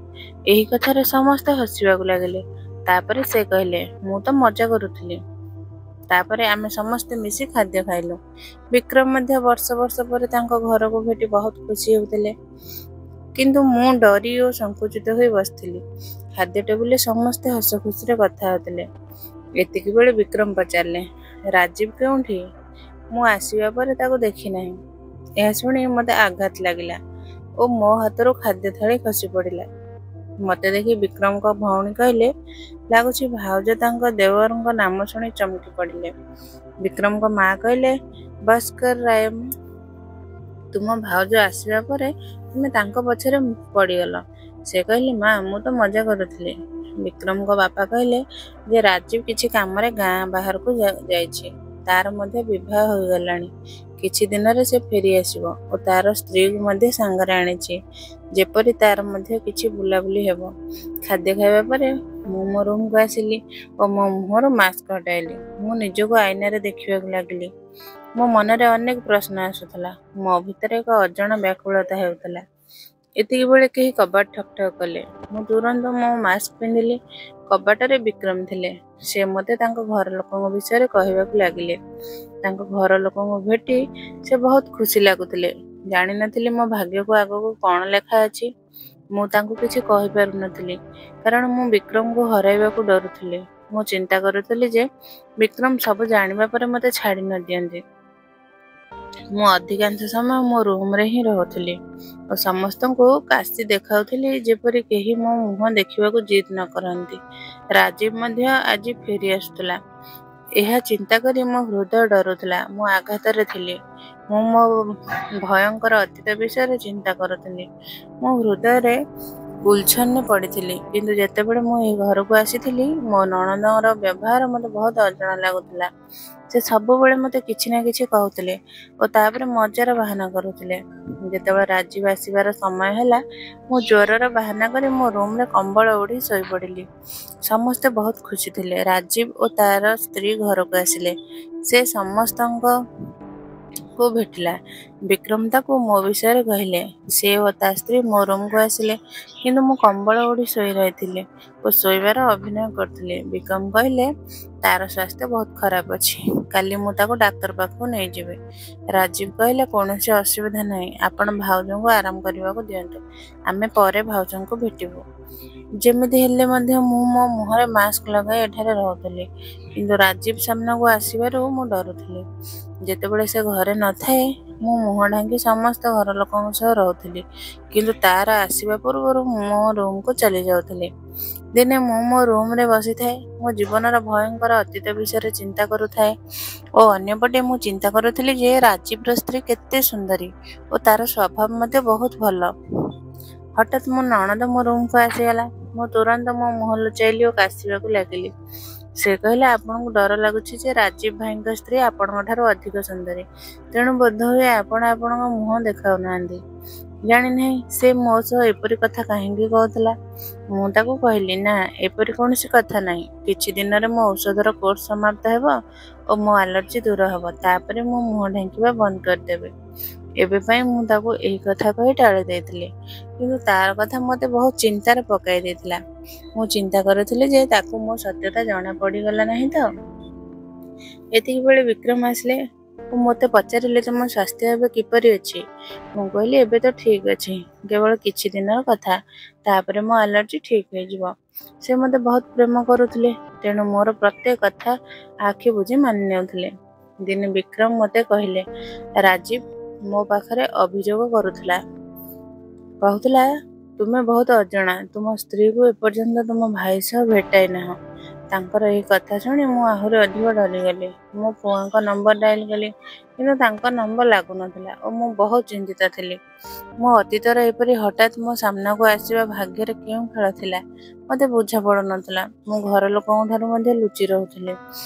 ଏହି କଥାରେ ସମସ୍ତେ ହସିବାକୁ ଲାଗିଲେ। ତାପରେ ସେ କହିଲେ, ମୁଁ ତ ମଜା କରୁଥିଲି। ତାପରେ ଆମେ ସମସ୍ତେ ମିଶି ଖାଦ୍ୟ ଖାଇଲୁ। ବିକ୍ରମ ମଧ୍ୟ ବର୍ଷ ବର୍ଷ ପରେ ତାଙ୍କ ଘରକୁ ଭେଟି ବହୁତ ଖୁସି ହେଉଥିଲେ, କିନ୍ତୁ ମୁଁ ଡରି ଓ ସଂକୁଚିତ ହୋଇ ବସିଥିଲି। ଖାଦ୍ୟ ଟେବୁଲରେ ସମସ୍ତେ ହସ ଖୁସିରେ କଥା ହେଉଥିଲେ। ଏତିକି ବେଳେ ବିକ୍ରମ ପଚାରିଲେ, ରାଜୀବ କେଉଁଠି? ମୁଁ ଆସିବା ପରେ ତାକୁ ଦେଖି ନାହିଁ। ଏହା ଶୁଣି ମୋତେ ଆଘାତ ଲାଗିଲା ଓ ମୋ ହାତରୁ ଖାଦ୍ୟ ଥାଳି ଖସି ପଡ଼ିଲା। ମୋତେ ଦେଖି ବିକ୍ରମଙ୍କ ଭଉଣୀ କହିଲେ, ଲାଗୁଛି ଭାଉଜ ତାଙ୍କ ଦେୱରଙ୍କ ନାମ ଶୁଣି ଚମକି ପଡ଼ିଲେ। ବିକ୍ରମଙ୍କ ମା କହିଲେ, ବସ୍ କର ରାୟମ୍ମା, ତୁମ ଭାଉଜ ଆସିବା ପରେ ତୁମେ ତାଙ୍କ ପଛରେ ପଡ଼ିଗଲ। ସେ କହିଲେ, ମା, ମୁଁ ତ ମଜା କରୁଥିଲି। ବିକ୍ରମଙ୍କ ବାପା କହିଲେ ଯେ ରାଜୀବ କିଛି କାମରେ ଗାଁ ବାହାରକୁ ଯାଇଛି। ତାର ମଧ୍ୟ ବିବାହ ହୋଇଗଲାଣି। କିଛି ଦିନରେ ସେ ଫେରି ଆସିବ ଓ ତାର ସ୍ତ୍ରୀକୁ ମଧ୍ୟ ସାଙ୍ଗରେ ଆଣିଛି, ଯେପରି ତାର ମଧ୍ୟ କିଛି ବୁଲାବୁଲି ହେବ। ଖାଦ୍ୟ ଖାଇବା ପରେ ମୁଁ ମୋ ରୁମ୍କୁ ଆସିଲି ଓ ମୋ ମୁହଁରୁ ମାସ୍କ ହଟାଇଲି। ମୁଁ ନିଜକୁ ଆଇନାରେ ଦେଖିବାକୁ ଲାଗିଲି। ମୋ ମନରେ ଅନେକ ପ୍ରଶ୍ନ ଆସୁଥିଲା। ମୋ ଭିତରେ ଏକ ଅଜଣା ବ୍ୟାକୁଳତା ହେଉଥିଲା। ଏତିକି ବେଳେ କେହି କବାଟ ଠକ୍ ଠକ୍ କଲେ। ମୁଁ ତୁରନ୍ତ ମୋ ମାସ୍କ ପିନ୍ଧିଲି। କବାଟରେ ବିକ୍ରମ ଥିଲେ। ସେ ମୋତେ ତାଙ୍କ ଘର ଲୋକଙ୍କ ବିଷୟରେ କହିବାକୁ ଲାଗିଲେ। ତାଙ୍କ ଘର ଲୋକଙ୍କୁ ଭେଟି ସେ ବହୁତ ଖୁସି ଲାଗୁଥିଲେ। ଜାଣିନଥିଲି ମୋ ଭାଗ୍ୟକୁ ଆଗକୁ କ'ଣ ଲେଖା ଅଛି। ମୁଁ ତାଙ୍କୁ କିଛି କହିପାରୁନଥିଲି, କାରଣ ମୁଁ ବିକ୍ରମକୁ ହରାଇବାକୁ ଡରୁଥିଲି। ମୁଁ ଚିନ୍ତା କରୁଥିଲି ଯେ ବିକ୍ରମ ସବୁ ଜାଣିବା ପରେ ମୋତେ ଛାଡ଼ି ନ ଦିଅନ୍ତି। ମୁଁ ଅଧିକାଂଶ ସମୟ ମୋ ରୁମ୍ରେ ହିଁ ରହୁଥିଲି ଓ ସମସ୍ତଙ୍କୁ କାଶି ଦେଖାଉଥିଲି, ଯେପରି କେହି ମୋ ମୁହଁ ଦେଖିବାକୁ ଜିଦ୍ ନ କରନ୍ତି। ରାଜୀବ ମଧ୍ୟ ଆଜି ଫେରି ଆସୁଥିଲା। ଏହା ଚିନ୍ତା କରି ମୋ ହୃଦୟ ଡରୁଥିଲା। ମୁଁ ଆଘାତରେ ଥିଲି। ମୁଁ ମୋ ଭୟଙ୍କର ଅତୀତ ବିଷୟରେ ଚିନ୍ତା କରୁଥିଲି। ମୋ ହୃଦୟରେ ଉଲଝନରେ ପଡ଼ିଥିଲି। କିନ୍ତୁ ଯେତେବେଳେ ମୁଁ ଏହି ଘରକୁ ଆସିଥିଲି ମୋ ନଣନ୍ଦର ବ୍ୟବହାର ମୋତେ ବହୁତ ଅଜଣା ଲାଗୁଥିଲା। ସେ ସବୁବେଳେ ମୋତେ କିଛି ନା କିଛି କହୁଥିଲେ ଓ ତାପରେ ମଜାର ବାହାନା କରୁଥିଲେ। ଯେତେବେଳେ ରାଜୀବ ଆସିବାର ସମୟ ହେଲା ମୁଁ ଜ୍ୱରର ବାହାନା କରି ମୋ ରୁମ୍ରେ କମ୍ବଳ ଓଢ଼ି ଶୋଇପଡ଼ିଲି। ସମସ୍ତେ ବହୁତ ଖୁସି ଥିଲେ। ରାଜୀବ ଓ ତାର ସ୍ତ୍ରୀ ଘରକୁ ଆସିଲେ। ସେ ସମସ୍ତଙ୍କୁ ଭେଟିଲା। ବିକ୍ରମ ତାକୁ ମୋ ବିଷୟରେ କହିଲେ। ସେ ଓ ତା ସ୍ତ୍ରୀ ମୋ ରୁମ୍କୁ ଆସିଲେ। କିନ୍ତୁ ମୁଁ କମ୍ବଳ ଓଢ଼ି ଶୋଇ ରହିଥିଲି ଓ ଶୋଇବାର ଅଭିନୟ କରୁଥିଲି। ବିକ୍ରମ କହିଲେ ତାର ସ୍ୱାସ୍ଥ୍ୟ ବହୁତ ଖରାପ ଅଛି। କାଲି ମୁଁ ତାକୁ ଡାକ୍ତର ପାଖକୁ ନେଇଯିବି। ରାଜୀବ କହିଲେ କୌଣସି ଅସୁବିଧା ନାହିଁ। ଆପଣ ଭାଉଜଙ୍କୁ ଆରାମ କରିବାକୁ ଦିଅନ୍ତୁ। ଆମେ ପରେ ଭାଉଜଙ୍କୁ ଭେଟିବୁ। ଯେମିତି ହେଲେ ମଧ୍ୟ ମୁଁ ମୋ ମୁହଁରେ ମାସ୍କ ଲଗାଇ ଏଠାରେ ରହୁଥିଲି। କିନ୍ତୁ ରାଜୀବ ସାମ୍ନାକୁ ଆସିବାରୁ ମୁଁ ଡରୁଥିଲି। ଯେତେବେଳେ ସେ ଘରେ ନଥାଏ ମୁଁ ମୁହଁ ଢାଙ୍କି ସମସ୍ତ ଘର ଲୋକଙ୍କ ସହ ରହୁଥିଲି। କିନ୍ତୁ ତାର ଆସିବା ପୂର୍ବରୁ ମୁଁ ମୋ ରୁମ୍କୁ ଚାଲି ଯାଉଥିଲି। ଦିନେ ମୁଁ ମୋ ରୁମ୍ରେ ବସିଥାଏ। ମୋ ଜୀବନର ଭୟଙ୍କର ଅତୀତ ବିଷୟରେ ଚିନ୍ତା କରୁଥାଏ ଓ ଅନ୍ୟପଟେ ମୁଁ ଚିନ୍ତା କରୁଥିଲି ଯେ ରାଜୀବର ସ୍ତ୍ରୀ କେତେ ସୁନ୍ଦରୀ ଓ ତାର ସ୍ୱଭାବ ମଧ୍ୟ ବହୁତ ଭଲ। ହଠାତ୍ ମୋ ନଣନ୍ଦ ମୋ ରୁମ୍କୁ ଆସିଗଲା। ମୁଁ ତୁରନ୍ତ ମୋ ମୁହଁ ଲୁଚାଇଲି ଓ କାଶିବାକୁ ଲାଗିଲି। ସେ କହିଲେ ଆପଣଙ୍କୁ ଡର ଲାଗୁଛି ଯେ ରାଜୀବ ଭାଇଙ୍କ ସ୍ତ୍ରୀ ଆପଣଙ୍କ ଠାରୁ ଅଧିକ ସୁନ୍ଦରୀ। ତେଣୁ ବୋଧହୁଏ ଆପଣ ଆପଣଙ୍କ ମୁହଁ ଦେଖାଉନାହାନ୍ତି। ଜାଣିନାହିଁ ସେ ମୋ ସହ ଏପରି କଥା କାହିଁକି କହୁଥିଲା। ମୁଁ ତାକୁ କହିଲି ନା ଏପରି କୌଣସି କଥା ନାହିଁ। କିଛି ଦିନରେ ମୋ ଔଷଧର କୋର୍ସ ସମାପ୍ତ ହେବ ଓ ମୋ ଆଲର୍ଜି ଦୂର ହେବ। ତାପରେ ମୁଁ ମୁହଁ ଢାଙ୍କିବା ବନ୍ଦ କରିଦେବି। ଏବେ ପାଇଁ ମୁଁ ତାକୁ ଏହି କଥା କହି ଟାଳି ଦେଇଥିଲି। କିନ୍ତୁ ତାର କଥା ମୋତେ ବହୁତ ଚିନ୍ତାରେ ପକାଇ ଦେଇଥିଲା। ମୁଁ ଚିନ୍ତା କରୁଥିଲି ଯେ ତାକୁ ମୋ ସତ୍ୟତା ଜଣା ପଡ଼ିଗଲା ନାହିଁ ତ। ଏତିକିବେଳେ ବିକ୍ରମ ଆସିଲେ ଓ ମୋତେ ପଚାରିଲେ ତୁମ ସ୍ୱାସ୍ଥ୍ୟ ଏବେ କିପରି ଅଛି। ମୁଁ କହିଲି ଏବେ ତ ଠିକ୍ ଅଛି। କେବଳ କିଛି ଦିନର କଥା। ତାପରେ ମୋ ଆଲର୍ଜି ଠିକ୍ ହେଇଯିବ। ସେ ମୋତେ ବହୁତ ପ୍ରେମ କରୁଥିଲେ। ତେଣୁ ମୋର ପ୍ରତ୍ୟେକ କଥା ଆଖି ବୁଜି ମାନି ନେଉଥିଲେ। ଦିନେ ବିକ୍ରମ ମୋତେ କହିଲେ ରାଜୀବ ମୋ ପାଖରେ ଅଭିଯୋଗ କରୁଥିଲା। କହୁଥିଲା ତୁମେ ବହୁତ ଅଜଣା। ତୁମ ସ୍ତ୍ରୀକୁ ଏପର୍ଯ୍ୟନ୍ତ ତୁମ ଭାଇ ସହ ଭେଟାଇ ନାହଁ। ତାଙ୍କର ଏହି କଥା ଶୁଣି ମୁଁ ଆହୁରି ଅଧିକ ଡରିଗଲି। ମୋ ପୁଅଙ୍କ ନମ୍ବର ଡାଏଲ କଲି। କିନ୍ତୁ ତାଙ୍କ ନମ୍ବର ଲାଗୁନଥିଲା ଓ ମୁଁ ବହୁତ ଚିନ୍ତିତ ଥିଲି। ମୋ ଅତୀତର ଏପରି ହଠାତ୍ ମୋ ସାମ୍ନାକୁ ଆସିବା ଭାଗ୍ୟରେ କେଉଁ ଖେଳ ଥିଲା ମୋତେ ବୁଝା ପଡ଼ୁନଥିଲା। ମୁଁ ଘର ଲୋକଙ୍କ ଠାରୁ ମଧ୍ୟ ଲୁଚି ରହୁଥିଲି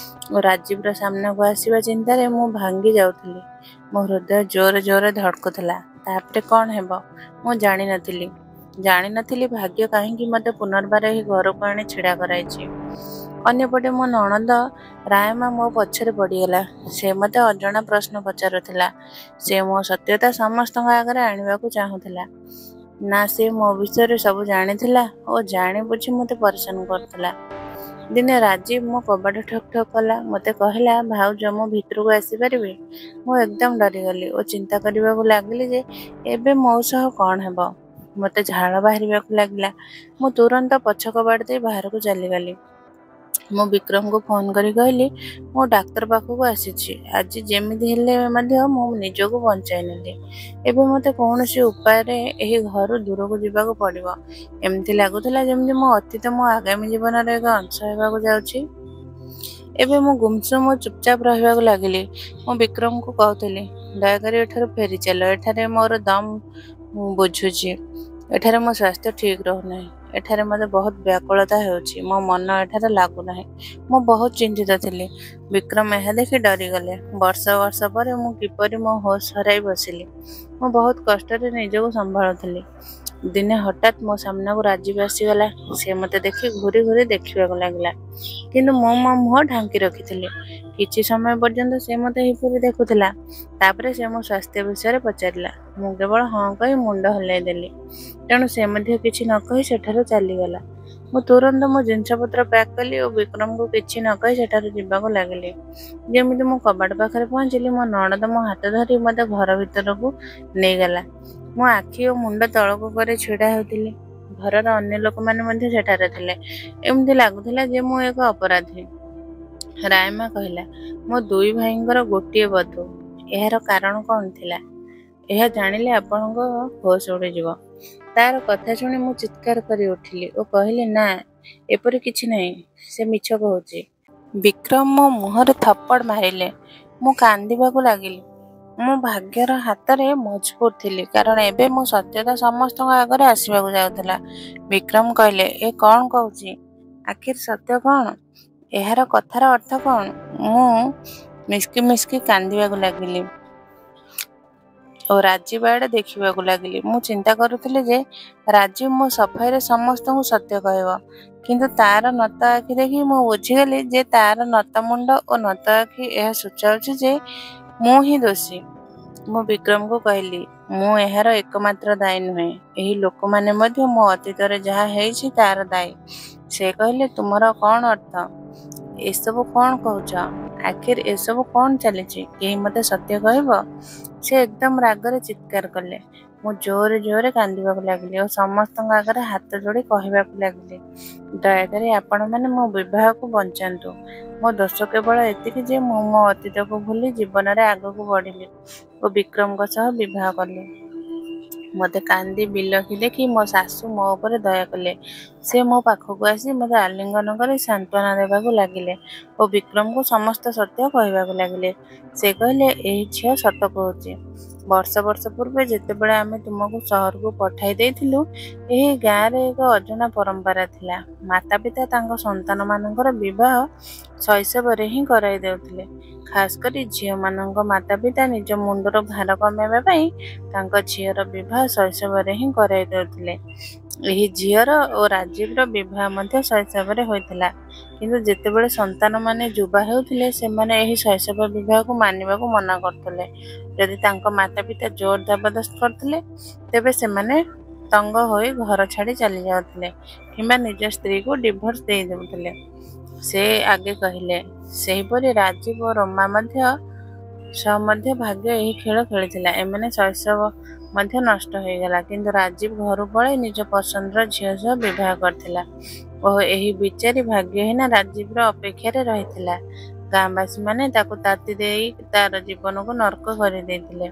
ଓ ରାଜୀବର ସାମ୍ନାକୁ ଆସିବା ଚିନ୍ତାରେ ମୁଁ ଭାଙ୍ଗି ଯାଉଥିଲି। ମୋ ହୃଦୟ ଜୋରେ ଜୋରେ ଧଡ଼କୁଥିଲା। ତାପରେ କ'ଣ ହେବ ମୁଁ ଜାଣିନଥିଲି ଭାଗ୍ୟ କାହିଁକି ମୋତେ ପୁନର୍ବାର ଏହି ଘରକୁ ଆଣି ଛିଡ଼ା କରାଇଛି। ଅନ୍ୟପଟେ ମୋ ନଣନ୍ଦ ରାୟମା ମୋ ପଛରେ ପଡ଼ିଗଲା। ସେ ମୋତେ ଅଜଣା ପ୍ରଶ୍ନ ପଚାରୁଥିଲା। ସେ ମୋ ସତ୍ୟତା ସମସ୍ତଙ୍କ ଆଗରେ ଆଣିବାକୁ ଚାହୁଁଥିଲା। ନା ସେ ମୋ ବିଷୟରେ ସବୁ ଜାଣିଥିଲା ଓ ଜାଣି ବୁଝି ମୋତେ ପରିଶାନ କରୁଥିଲା। ଦିନେ ରାଜୀବ ମୋ କବାଟ ଠକ୍ ଠକ୍ କଲା। ମୋତେ କହିଲା ଭାଉଜ ମୁଁ ଭିତରକୁ ଆସିପାରିବି। ମୁଁ ଏକଦମ ଡରିଗଲି ଓ ଚିନ୍ତା କରିବାକୁ ଲାଗିଲି ଯେ ଏବେ ମୋ ସହ କ'ଣ ହେବ। ମୋତେ ଝାଳ ବାହାରିବାକୁ ଲାଗିଲା। ମୁଁ ତୁରନ୍ତ ପଛ କବାଟ ଦେଇ ବାହାରକୁ ଚାଲିଗଲି। ମୁଁ ବିକ୍ରମକୁ ଫୋନ୍ କରି କହିଲି ମୁଁ ଡାକ୍ତର ପାଖକୁ ଆସିଛି। ଆଜି ଯେମିତି ହେଲେ ମଧ୍ୟ ମୁଁ ନିଜକୁ ବଞ୍ଚାଇ ନେଲି। ଏବେ ମୋତେ କୌଣସି ଉପାୟରେ ଏହି ଘରୁ ଦୂରକୁ ଯିବାକୁ ପଡ଼ିବ। ଏମିତି ଲାଗୁଥିଲା ଯେମିତି ମୋ ଅତୀତ ମୋ ଆଗାମୀ ଜୀବନର ଏକ ଅଂଶ ହେବାକୁ ଯାଉଛି। ଏବେ ମୁଁ ଗୁମସୁମ ଓ ଚୁପଚାପ ରହିବାକୁ ଲାଗିଲି। ମୁଁ ବିକ୍ରମକୁ କହୁଥିଲି ଦୟାକରି ଏଠାରୁ ଫେରିଚାଲ। ଏଠାରେ ମୋର ଦମ ବୁଝୁଛି। ଏଠାରେ ମୋ ସ୍ୱାସ୍ଥ୍ୟ ଠିକ୍ ରହୁନାହିଁ। ଏଠାରେ ମୋତେ ବହୁତ ବ୍ୟାକୁଳତା ହେଉଛି। ମୋ ମନ ଏଠାରେ ଲାଗୁନାହିଁ। ମୁଁ ବହୁତ ଚିନ୍ତିତ ଥିଲି। ବିକ୍ରମ ଏହା ଦେଖି ଡରିଗଲେ। ବର୍ଷ ବର୍ଷ ପରେ ମୁଁ କିପରି ମୋ ହୋସ ହରାଇ ବସିଲି। ମୁଁ ବହୁତ କଷ୍ଟରେ ନିଜକୁ ସମ୍ଭାଳୁଥିଲି। ଦିନେ ହଠାତ୍ ମୋ ସାମ୍ନାକୁ ରାଜୀବ ଆସିଗଲା। ସେ ମୋତେ ଦେଖି ଘୁରି ଘୁରି ଦେଖିବାକୁ ଲାଗିଲା। କିନ୍ତୁ ମୁଁ ମୋ ମୁହଁ ଢାଙ୍କି ରଖିଥିଲି। କିଛି ସମୟ ପର୍ଯ୍ୟନ୍ତ ସେ ମୋତେ ଏହିପରି ଦେଖୁଥିଲା। ତାପରେ ସେ ମୋ ସ୍ୱାସ୍ଥ୍ୟ ବିଷୟରେ ପଚାରିଲା। ମୁଁ କେବଳ ହଁ କହି ମୁଣ୍ଡ ହଲାଇ ଦେଲି। ତେଣୁ ସେ ମଧ୍ୟ କିଛି ନ କହି ସେଠାରୁ ଚାଲିଗଲା। ମୁଁ ତୁରନ୍ତ ମୋ ଜିନିଷପତ୍ର ପ୍ୟାକ୍ କଲି ଓ ବିକ୍ରମକୁ କିଛି ନ କହି ସେଠାରୁ ଯିବାକୁ ଲାଗିଲି। ଯେମିତି ମୁଁ କବାଟ ପାଖରେ ପହଞ୍ଚିଲି ମୋ ନଣନ୍ଦ ମୋ ହାତ ଧରି ମୋତେ ଘର ଭିତରକୁ ନେଇଗଲା। ମୁଁ ଆଖି ଓ ମୁଣ୍ଡ ତଳକୁ କରି ଛିଡ଼ା ହେଉଥିଲି। ଘରର ଅନ୍ୟ ଲୋକମାନେ ମଧ୍ୟ ସେଠାରେ ଥିଲେ। ଏମିତି ଲାଗୁଥିଲା ଯେ ମୁଁ ଏକ ଅପରାଧୀ। ରାୟମା କହିଲା ମୋ ଦୁଇ ଭାଇଙ୍କର ଗୋଟିଏ ବଧୂ। ଏହାର କାରଣ କ'ଣ ଥିଲା? ଏହା ଜାଣିଲେ ଆପଣଙ୍କ ହୋସ ଉଡ଼ିଯିବ। ତାର କଥା ଶୁଣି ମୁଁ ଚିତ୍କାର କରି ଉଠିଲି ଓ କହିଲି ନା ଏପରି କିଛି ନାହିଁ। ସେ ମିଛ କହୁଛି। ବିକ୍ରମ ମୋ ମୁହଁରେ ଥପ୍ପଡ଼ ମାରିଲେ। ମୁଁ କାନ୍ଦିବାକୁ ଲାଗିଲି। ମୁଁ ଭାଗ୍ୟର ହାତରେ ମଜବୁତ ଥିଲି, କାରଣ ଏବେ ମୋ ସତ୍ୟତା ସମସ୍ତଙ୍କ ଆଗରେ ଆସିବାକୁ ଯାଉଥିଲା। ବିକ୍ରମ କହିଲେ, ଏ କ'ଣ କହୁଛି? ଆଖିର ସତ୍ୟ କ'ଣ? ଏହାର କଥାର ଅର୍ଥ କ'ଣ? ମୁଁ ମିସ୍କି ମିସ୍କି କାନ୍ଦିବାକୁ ଲାଗିଲି ଓ ରାଜୀବ ଆଡ଼େ ଦେଖିବାକୁ ଲାଗିଲି। ମୁଁ ଚିନ୍ତା କରୁଥିଲି ଯେ ରାଜୀବ ମୋ ସଫାଇରେ ସମସ୍ତଙ୍କୁ ସତ୍ୟ କହିବ, କିନ୍ତୁ ତାର ନତ ଆଖି ଦେଖି ମୁଁ ବୁଝିଗଲି ଯେ ତାର ନତ ମୁଣ୍ଡ ଓ ନତ ଆଖି ଏହା ସୂଚାଉଛି ଯେ ମୁଁ ହିଁ ଦୋଷୀ। ମୁଁ ବିକ୍ରମକୁ କହିଲି, ମୁଁ ଏହାର ଏକମାତ୍ର ଦାୟୀ ନୁହେଁ। ଏହି ଲୋକମାନେ ମଧ୍ୟ ମୋ ଅତୀତରେ ଯାହା ହେଇଛି ତାର ଦାୟୀ। ସେ କହିଲେ, ତୁମର କ'ଣ ଅର୍ଥ? ଏସବୁ କ'ଣ କହୁଛ? ଆଖିର ଏସବୁ କ'ଣ ଚାଲିଛି? କେହି ମୋତେ ସତ୍ୟ କହିବ? ସେ ଏକଦମ ରାଗରେ ଚିତ୍କାର କଲେ। ମୁଁ ଜୋରେ ଜୋରେ କାନ୍ଦିବାକୁ ଲାଗିଲି ଓ ସମସ୍ତଙ୍କ ଆଗରେ ହାତ ଯୋଡ଼ି କହିବାକୁ ଲାଗିଲି, ଦୟାକରି ଆପଣମାନେ ମୋ ବିବାହକୁ ବଞ୍ଚାନ୍ତୁ। ମୋ ଦୋଷ କେବଳ ଏତିକି ଯେ ମୁଁ ମୋ ଅତୀତକୁ ଭୁଲି ଜୀବନରେ ଆଗକୁ ବଢ଼ିଲି ଓ ବିକ୍ରମଙ୍କ ସହ ବିବାହ କଲି। ମୋତେ କାନ୍ଦି ବିଲଖି ଦେଖି ମୋ ଶାଶୁ ମୋ ଉପରେ ଦୟା କଲେ। ସେ ମୋ ପାଖକୁ ଆସି ମୋତେ ଆଲିଙ୍ଗନ କରି ସାନ୍ତ୍ୱନା ଦେବାକୁ ଲାଗିଲେ ଓ ବିକ୍ରମକୁ ସମସ୍ତ ସତ୍ୟ କହିବାକୁ ଲାଗିଲେ। ସେ କହିଲେ, ଏହି ଝିଅ ସତ କହୁଛି। ବର୍ଷ ବର୍ଷ ପୂର୍ବେ ଯେତେବେଳେ ଆମେ ତୁମକୁ ସହରକୁ ପଠାଇ ଦେଇଥିଲୁ, ଏହି ଗାଁରେ ଏକ ଅଜଣା ପରମ୍ପରା ଥିଲା। ମାତା ପିତା ତାଙ୍କ ସନ୍ତାନମାନଙ୍କର ବିବାହ ଶୈଶବରେ ହିଁ କରାଇ ଦେଉଥିଲେ। ଖାସ୍ କରି ଝିଅମାନଙ୍କ ମାତା ପିତା ନିଜ ମୁଣ୍ଡର ଭାର କମାଇବା ପାଇଁ ତାଙ୍କ ଝିଅର ବିବାହ ଶୈଶବରେ ହିଁ କରାଇ ଦେଉଥିଲେ। ଏହି ଝିଅର ଓ ରାଜୀବର ବିବାହ ମଧ୍ୟ ଶୈଶବରେ ହୋଇଥିଲା, କିନ୍ତୁ ଯେତେବେଳେ ସନ୍ତାନମାନେ ଯୁବା ହେଉଥିଲେ, ସେମାନେ ଏହି ଶୈଶବ ବିବାହକୁ ମାନିବାକୁ ମନା କରୁଥିଲେ। ଯଦି ତାଙ୍କ ମାତା ପିତା ଜୋର ଜବରଦସ୍ତ କରୁଥିଲେ, ତେବେ ସେମାନେ ତଙ୍ଗ ହୋଇ ଘର ଛାଡ଼ି ଚାଲି ଯାଉଥିଲେ କିମ୍ବା ନିଜ ସ୍ତ୍ରୀକୁ ଡିଭୋର୍ସ ଦେଇ ଦେଉଥିଲେ। ସେ ଆଗେ କହିଲେ, ସେହିପରି ରାଜୀବ ଓ ରୋମା ମଧ୍ୟ ଭାଗ୍ୟ ଏହି ଖେଳ ଖେଳିଥିଲା। ଏମାନେ ଶୈଶବ ମଧ୍ୟ ନଷ୍ଟ ହୋଇଗଲା, କିନ୍ତୁ ରାଜୀବ ଘରୁ ପଳାଇ ନିଜ ପସନ୍ଦର ଝିଅ ସହ ବିବାହ କରିଥିଲା ଓ ଏହି ବିଚାରୀ ଭାଗ୍ୟହୀନ ରାଜୀବର ଅପେକ୍ଷାରେ ରହିଥିଲା। ଗାଁବାସୀମାନେ ତାକୁ ତାତି ଦେଇ ତାର ଜୀବନକୁ ନର୍କ କରିଦେଇଥିଲେ।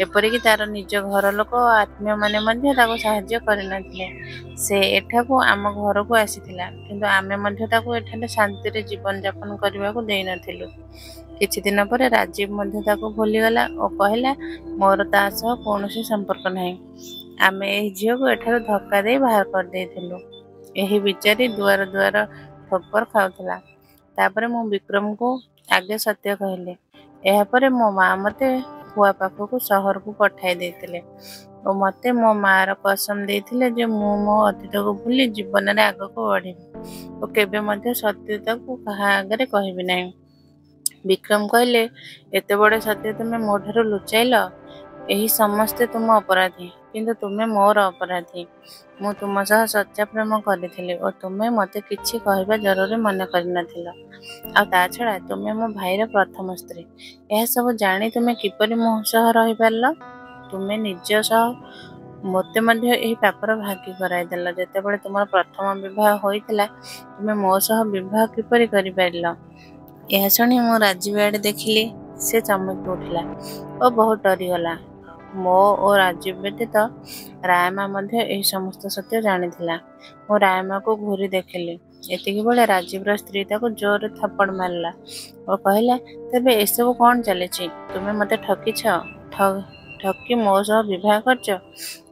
ଏପରିକି ତାର ନିଜ ଘର ଲୋକ ଓ ଆତ୍ମୀୟମାନେ ମଧ୍ୟ ତାକୁ ସାହାଯ୍ୟ କରିନଥିଲେ। ସେ ଏଠାକୁ ଆମ ଘରକୁ ଆସିଥିଲା, କିନ୍ତୁ ଆମେ ମଧ୍ୟ ତାକୁ ଏଠାରେ ଶାନ୍ତିରେ ଜୀବନଯାପନ କରିବାକୁ ଦେଇନଥିଲୁ। କିଛି ଦିନ ପରେ ରାଜୀବ ମଧ୍ୟ ତାକୁ ଭୁଲିଗଲା ଓ କହିଲା, ମୋର ତା ସହ କୌଣସି ସମ୍ପର୍କ ନାହିଁ। ଆମେ ଏହି ଝିଅକୁ ଏଠାରୁ ଧକ୍କା ଦେଇ ବାହାର କରିଦେଇଥିଲୁ। ଏହି ବିଚାରୀ ଦୁଆର ଦୁଆର ଠୋକର ଖାଉଥିଲା। ତାପରେ ମୁଁ ବିକ୍ରମକୁ ଆଗେ ସତ୍ୟ କହିଲି। ଏହାପରେ ମୋ ମା ମୋତେ ପୁଆ ପାଖକୁ ସହରକୁ ପଠାଇ ଦେଇଥିଲେ ଓ ମୋତେ ମୋ ମାର କସମ ଦେଇଥିଲେ ଯେ ମୁଁ ମୋ ଅତୀତକୁ ଭୁଲି ଜୀବନରେ ଆଗକୁ ବଢ଼ିବି ଓ କେବେ ମଧ୍ୟ ସତ୍ୟତାକୁ କାହା ଆଗରେ କହିବି ନାହିଁ। ବିକ୍ରମ କହିଲେ, ଏତେ ବଡ଼ ସତ୍ୟ ତୁମେ ମୋ ଠାରୁ ଲୁଚାଇଲ? ଏହି ସମସ୍ତେ ତୁମ ଅପରାଧୀ, କିନ୍ତୁ ତୁମେ ମୋର ଅପରାଧୀ। ମୁଁ ତୁମ ସହ ସଚ୍ଚା ପ୍ରେମ କରିଥିଲି ଓ ତୁମେ ମୋତେ କିଛି କହିବା ଜରୁରୀ ମନେ କରିନଥିଲ। ଆଉ ତା ଛଡ଼ା ତୁମେ ମୋ ଭାଇର ପ୍ରଥମ ସ୍ତ୍ରୀ। ଏହାସବୁ ଜାଣି ତୁମେ କିପରି ମୋ ସହ ରହିପାରିଲ? ତୁମେ ନିଜ ସହ ମୋତେ ମଧ୍ୟ ଏହି ପାପର ଭାଗୀ କରାଇଦେଲ। ଯେତେବେଳେ ତୁମର ପ୍ରଥମ ବିବାହ ହୋଇଥିଲା, ତୁମେ ମୋ ସହ ବିବାହ କିପରି କରିପାରିଲ? ଏହା ଶୁଣି ମୁଁ ରାଜୀବ ଆଡ଼େ ଦେଖିଲି। ସେ ଚମକି ଉଠିଲା ଓ ବହୁତ ଡରିଗଲା। ମୋ ଓ ରାଜୀବ ବ୍ୟତୀତ ରାୟମା ମଧ୍ୟ ଏହି ସମସ୍ତ ସତ୍ୟ ଜାଣିଥିଲା। ମୁଁ ରାୟମାକୁ ଘୁରି ଦେଖିଲି। ଏତିକିବେଳେ ରାଜୀବର ସ୍ତ୍ରୀ ତାକୁ ଜୋରରେ ଥପ୍ପଡ଼ ମାରିଲା ଓ କହିଲା, ତେବେ ଏସବୁ କ'ଣ ଚାଲିଛି? ତୁମେ ମୋତେ ଠକିଛ, ଠକି ମୋ ସହ ବିବାହ କରିଛ।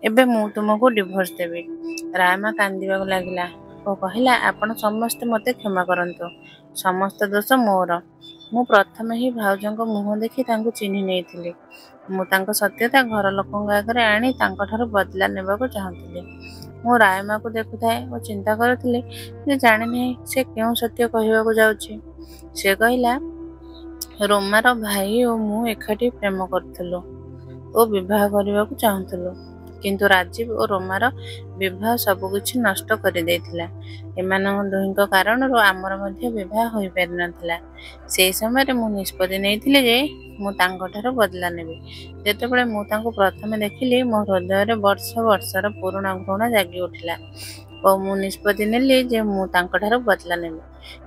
ଏବେ ମୁଁ ତୁମକୁ ଡିଭୋର୍ସ ଦେବି। ରାୟମା କାନ୍ଦିବାକୁ ଲାଗିଲା ଓ କହିଲା, ଆପଣ ସମସ୍ତେ ମୋତେ କ୍ଷମା କରନ୍ତୁ। ସମସ୍ତ ଦୋଷ ମୋର। ମୁଁ ପ୍ରଥମେ ହିଁ ଭାଉଜଙ୍କ ମୁହଁ ଦେଖି ତାଙ୍କୁ ଚିହ୍ନି ନେଇଥିଲି। ମୁଁ ତାଙ୍କ ସତ୍ୟତା ଘର ଲୋକଙ୍କ ଆଗରେ ଆଣି ତାଙ୍କଠାରୁ ବଦଲା ନେବାକୁ ଚାହୁଁଥିଲି। ମୁଁ ରାୟମାକୁ ଦେଖୁଥାଏ ଓ ଚିନ୍ତା କରୁଥିଲି ଯେ ଜାଣିନାହିଁ ସେ କେଉଁ ସତ୍ୟ କହିବାକୁ ଯାଉଛି। ସେ କହିଲା, ରୋମାର ଭାଇ ଓ ମୁଁ ଏକାଠି ପ୍ରେମ କରୁଥିଲୁ ଓ ବିବାହ କରିବାକୁ ଚାହୁଁଥିଲୁ, କିନ୍ତୁ ରାଜୀବ ଓ ରୋମାର ବିବାହ ସବୁକିଛି ନଷ୍ଟ କରିଦେଇଥିଲା। ଏମାନଙ୍କ ଦୁହିଁଙ୍କ କାରଣରୁ ଆମର ମଧ୍ୟ ବିବାହ ହୋଇପାରିନଥିଲା। ସେହି ସମୟରେ ମୁଁ ନିଷ୍ପତ୍ତି ନେଇଥିଲି ଯେ ମୁଁ ତାଙ୍କଠାରୁ ବଦଲା ନେବି। ଯେତେବେଳେ ମୁଁ ତାଙ୍କୁ ପ୍ରଥମେ ଦେଖିଲି, ମୋ ହୃଦୟରେ ବର୍ଷ ବର୍ଷର ପୁରୁଣା ଘୃଣା ଜାଗି ଉଠିଲା ଓ ମୁଁ ନିଷ୍ପତ୍ତି ନେଲି ଯେ ମୁଁ ତାଙ୍କଠାରୁ ବଦଲା ନେବି।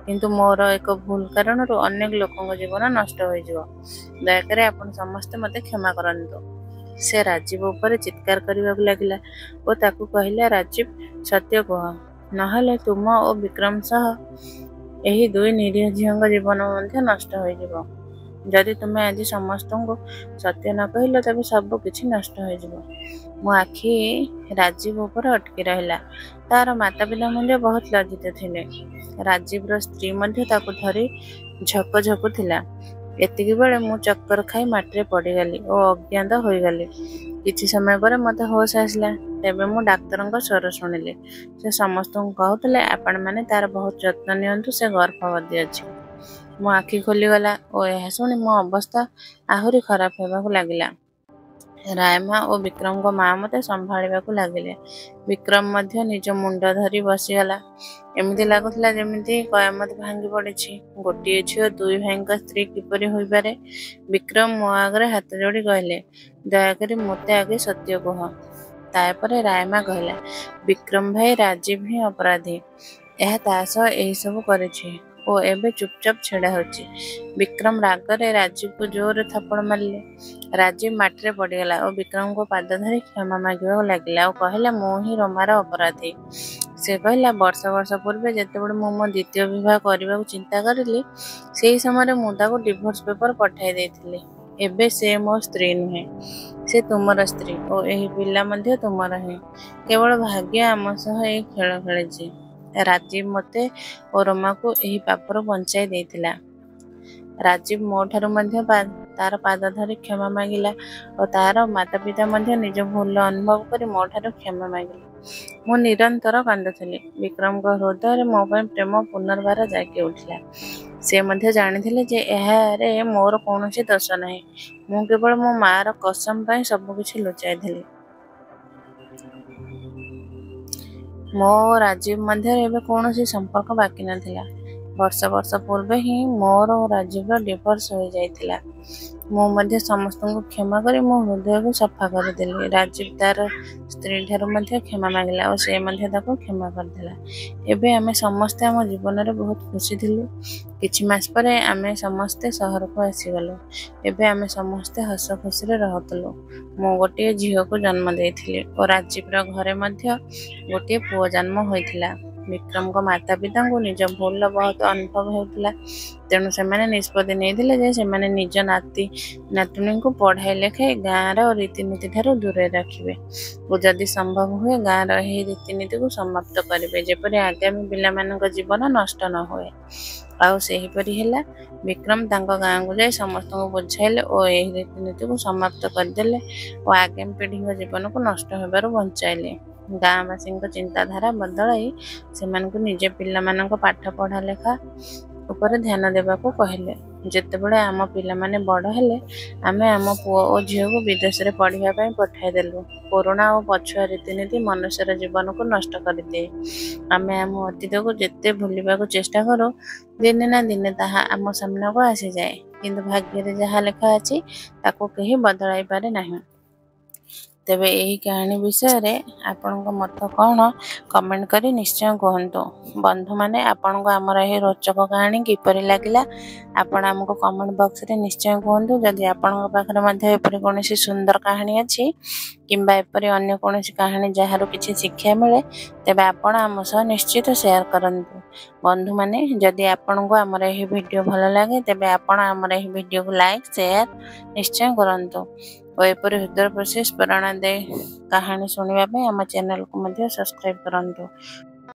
କିନ୍ତୁ ମୋର ଏକ ଭୁଲ କାରଣରୁ ଅନେକ ଲୋକଙ୍କ ଜୀବନ ନଷ୍ଟ ହୋଇଯିବ। ଦୟାକରି ଆପଣ ସମସ୍ତେ ମୋତେ କ୍ଷମା କରନ୍ତୁ। ସେ ରାଜୀବ ଉପରେ ଚିତ୍କାର କରିବାକୁ ଲାଗିଲା ଓ ତାକୁ କହିଲା, ରାଜୀବ, ସତ୍ୟ କୁହ, ନହେଲେ ତୁମ ଓ ବିକ୍ରମ ସହ ଏହି ଦୁଇ ନିରୀହ ଝିଅଙ୍କ ଜୀବନ ମଧ୍ୟ ନଷ୍ଟ ହୋଇଯିବ। ଯଦି ତୁମେ ଆଜି ସମସ୍ତଙ୍କୁ ସତ୍ୟ ନ କହିଲ ତେବେ ସବୁ କିଛି ନଷ୍ଟ ହୋଇଯିବ। ମୋ ଆଖି ରାଜୀବ ଉପରେ ଅଟକି ରହିଲା। ତାର ମାତା ପିତା ମଧ୍ୟ ବହୁତ ଲଜ୍ଜିତ ଥିଲେ। ରାଜୀବର ସ୍ତ୍ରୀ ମଧ୍ୟ ତାକୁ ଧରି ଝକୁଥିଲା। ଏତିକି ବେଳେ ମୁଁ ଚକ୍କର ଖାଇ ମାଟିରେ ପଡ଼ିଗଲି ଓ ଅଜ୍ଞାତ ହୋଇଗଲି। କିଛି ସମୟ ପରେ ମୋତେ ହୋସ ଆସିଲା। ତେବେ ମୁଁ ଡାକ୍ତରଙ୍କ ସ୍ୱର ଶୁଣିଲି। ସେ ସମସ୍ତଙ୍କୁ କହୁଥିଲେ, ଆପଣମାନେ ତାର ବହୁତ ଯତ୍ନ ନିଅନ୍ତୁ, ସେ ଗର୍ଭବତୀ ଅଛି। ମୋ ଆଖି ଖୋଲିଗଲା ଓ ଏହା ଶୁଣି ମୋ ଅବସ୍ଥା ଆହୁରି ଖରାପ ହେବାକୁ ଲାଗିଲା। ରାୟମା ଓ ବିକ୍ରମଙ୍କ ମା ମୋତେ ସମ୍ଭାଳିବାକୁ ଲାଗିଲେ। ବିକ୍ରମ ମଧ୍ୟ ନିଜ ମୁଣ୍ଡ ଧରି ବସିଗଲା। ଏମିତି ଲାଗୁଥିଲା ଯେମିତି କୟାମତ ଭାଙ୍ଗି ପଡ଼ିଛି। ଗୋଟିଏ ଝିଅ ଦୁଇ ଭାଇଙ୍କ ସ୍ତ୍ରୀ କିପରି ହୋଇପାରେ? ବିକ୍ରମ ମୋ ଆଗରେ ହାତ ଯୋଡ଼ି କହିଲେ, ଦୟାକରି ମୋତେ ଆଗେ ସତ୍ୟ କୁହ। ତାପରେ ରାୟମା କହିଲା, ବିକ୍ରମ ଭାଇ ରାଜୀବ ହିଁ ଅପରାଧୀ। ଏହା ତା ସହ ଏହିସବୁ କରିଛି ଓ ଏବେ ଚୁପଚାପ ଛିଡ଼ା ହେଉଛି। ବିକ୍ରମ ରାଗରେ ରାଜୀବକୁ ଜୋରରେ ଥାପଡ଼ ମାରିଲେ। ରାଜୀବ ମାଟିରେ ପଡ଼ିଗଲା ଓ ବିକ୍ରମଙ୍କ ପାଦ ଧରି କ୍ଷମା ମାଗିବାକୁ ଲାଗିଲା ଓ କହିଲା, ମୁଁ ହିଁ ରୋମାର ଅପରାଧୀ। ସେ କହିଲା, ବର୍ଷ ପୂର୍ବେ ଯେତେବେଳେ ମୁଁ ମୋ ଦ୍ୱିତୀୟ ବିବାହ କରିବାକୁ ଚିନ୍ତା କରିଲି, ସେହି ସମୟରେ ମୁଁ ତାକୁ ଡିଭୋର୍ସ ପେପର ପଠାଇ ଦେଇଥିଲି। ଏବେ ସେ ମୋ ସ୍ତ୍ରୀ ନୁହେଁ, ସେ ତୁମର ସ୍ତ୍ରୀ ଓ ଏହି ପିଲା ମଧ୍ୟ ତୁମର ହିଁ। କେବଳ ଭାଗ୍ୟ ଆମ ସହ ଏହି ଖେଳ ଖେଳିଛି। ରାଜୀବ ମୋତେ ଓ ରୋମାକୁ ଏହି ପାପରୁ ବଞ୍ଚାଇ ଦେଇଥିଲା। ରାଜୀବ ମୋ ଠାରୁ ମଧ୍ୟ ତାର ପାଦ ଧରି କ୍ଷମା ମାଗିଲା ଓ ତାର ମାତା ପିତା ମଧ୍ୟ ନିଜ ଭୁଲ ଅନୁଭବ କରି ମୋ ଠାରୁ କ୍ଷମା ମାଗିଲେ। ମୁଁ ନିରନ୍ତର କାନ୍ଦୁଥିଲି। ବିକ୍ରମଙ୍କ ହୃଦୟରେ ମୋ ପାଇଁ ପ୍ରେମ ପୁନର୍ବାର ଜାଗି ଉଠିଲା। ସେ ମଧ୍ୟ ଜାଣିଥିଲେ ଯେ ଏହାରେ ମୋର କୌଣସି ଦୋଷ ନାହିଁ। ମୁଁ କେବଳ ମୋ ମାଆର କସମ ପାଇଁ ସବୁକିଛି ଲୁଚାଇଥିଲି। ମୋ ଓ ରାଜୀବ ମଧ୍ୟରେ ଏବେ କୌଣସି ସମ୍ପର୍କ ବାକି ନଥିଲା। ବର୍ଷ ପୂର୍ବେ ହିଁ ମୋର ଓ ରାଜୀବର ଡିଭୋର୍ସ ହୋଇଯାଇଥିଲା। ମୁଁ ମଧ୍ୟ ସମସ୍ତଙ୍କୁ କ୍ଷମା କରି ମୋ ହୃଦୟକୁ ସଫା କରିଦେଲି। ରାଜୀବ ତାର ସ୍ତ୍ରୀ ଠାରୁ ମଧ୍ୟ କ୍ଷମା ମାଗିଲା ଓ ସେ ମଧ୍ୟ ତାକୁ କ୍ଷମା କରିଦେଲା। ଏବେ ଆମେ ସମସ୍ତେ ଆମ ଜୀବନରେ ବହୁତ ଖୁସି ଥିଲୁ। କିଛି ମାସ ପରେ ଆମେ ସମସ୍ତେ ସହରକୁ ଆସିଗଲୁ। ଏବେ ଆମେ ସମସ୍ତେ ହସ ଖୁସିରେ ରହୁଥିଲୁ। ମୁଁ ଗୋଟିଏ ଝିଅକୁ ଜନ୍ମ ଦେଇଥିଲି ଓ ରାଜୀବର ଘରେ ମଧ୍ୟ ଗୋଟିଏ ପୁଅ ଜନ୍ମ ହୋଇଥିଲା। ବିକ୍ରମଙ୍କ ମାତା ପିତାଙ୍କୁ ନିଜ ଭୁଲର ବହୁତ ଅନୁଭବ ହେଉଥିଲା। ତେଣୁ ସେମାନେ ନିଷ୍ପତ୍ତି ନେଇଥିଲେ ଯେ ସେମାନେ ନିଜ ନାତି ନାତୁଣୀଙ୍କୁ ପଢ଼ାଇ ଲେଖାଇ ଗାଁର ରୀତିନୀତି ଠାରୁ ଦୂରେଇ ରଖିବେ ଓ ଯଦି ସମ୍ଭବ ହୁଏ ଗାଁର ଏହି ରୀତିନୀତିକୁ ସମାପ୍ତ କରିବେ, ଯେପରି ଆଗାମୀ ପିଲାମାନଙ୍କ ଜୀବନ ନଷ୍ଟ ନ ହୁଏ। ଆଉ ସେହିପରି ହେଲା। ବିକ୍ରମ ତାଙ୍କ ଗାଁକୁ ଯାଇ ସମସ୍ତଙ୍କୁ ବୁଝାଇଲେ ଓ ଏହି ରୀତିନୀତିକୁ ସମାପ୍ତ କରିଦେଲେ ଓ ଆଗାମୀ ପିଢ଼ିଙ୍କ ଜୀବନକୁ ନଷ୍ଟ ହେବାରୁ ବଞ୍ଚାଇଲେ। ଗାଁବାସୀଙ୍କ ଚିନ୍ତାଧାରା ବଦଳାଇ ସେମାନଙ୍କୁ ନିଜ ପିଲାମାନଙ୍କ ପାଠ ପଢ଼ା ଲେଖା ଉପରେ ଧ୍ୟାନ ଦେବାକୁ କହିଲେ। ଯେତେବେଳେ ଆମ ପିଲାମାନେ ବଡ଼ ହେଲେ, ଆମେ ଆମ ପୁଅ ଓ ଝିଅକୁ ବିଦେଶରେ ପଢ଼ିବା ପାଇଁ ପଠାଇଦେଲୁ। ପୁରୁଣା ଓ ପଛୁଆ ରୀତିନୀତି ମନୁଷ୍ୟର ଜୀବନକୁ ନଷ୍ଟ କରିଦିଏ। ଆମେ ଆମ ଅତୀତକୁ ଯେତେ ଭୁଲିବାକୁ ଚେଷ୍ଟା କରୁ, ଦିନେ ନା ଦିନେ ତାହା ଆମ ସାମ୍ନାକୁ ଆସିଯାଏ। କିନ୍ତୁ ଭାଗ୍ୟରେ ଯାହା ଲେଖା ଅଛି ତାକୁ କେହି ବଦଳାଇ ପାରେ ନାହିଁ। ତେବେ ଏହି କାହାଣୀ ବିଷୟରେ ଆପଣଙ୍କ ମତ କ'ଣ କମେଣ୍ଟ କରି ନିଶ୍ଚୟ କୁହନ୍ତୁ। ବନ୍ଧୁମାନେ, ଆପଣଙ୍କୁ ଆମର ଏହି ରୋଚକ କାହାଣୀ କିପରି ଲାଗିଲା ଆପଣ ଆମକୁ କମେଣ୍ଟ ବକ୍ସରେ ନିଶ୍ଚୟ କୁହନ୍ତୁ। ଯଦି ଆପଣଙ୍କ ପାଖରେ ମଧ୍ୟ ଏପରି କୌଣସି ସୁନ୍ଦର କାହାଣୀ ଅଛି କିମ୍ବା ଏପରି ଅନ୍ୟ କୌଣସି କାହାଣୀ ଯାହାର କିଛି ଶିକ୍ଷା ମିଳେ, ତେବେ ଆପଣ ଆମ ସହ ନିଶ୍ଚିତ ସେୟାର କରନ୍ତୁ। ବନ୍ଧୁମାନେ, ଯଦି ଆପଣଙ୍କୁ ଆମର ଏହି ଭିଡ଼ିଓ ଭଲ ଲାଗେ ତେବେ ଆପଣ ଆମର ଏହି ଭିଡ଼ିଓକୁ ଲାଇକ୍ ସେୟାର ନିଶ୍ଚୟ କରନ୍ତୁ ଓ ଏପରି ହୃଦୟସ୍ପର୍ଶୀ ପ୍ରେରଣାଦାୟୀ କାହାଣୀ ଶୁଣିବା ପାଇଁ ଆମ ଚ୍ୟାନେଲକୁ ମଧ୍ୟ ସବସ୍କ୍ରାଇବ୍ କରନ୍ତୁ।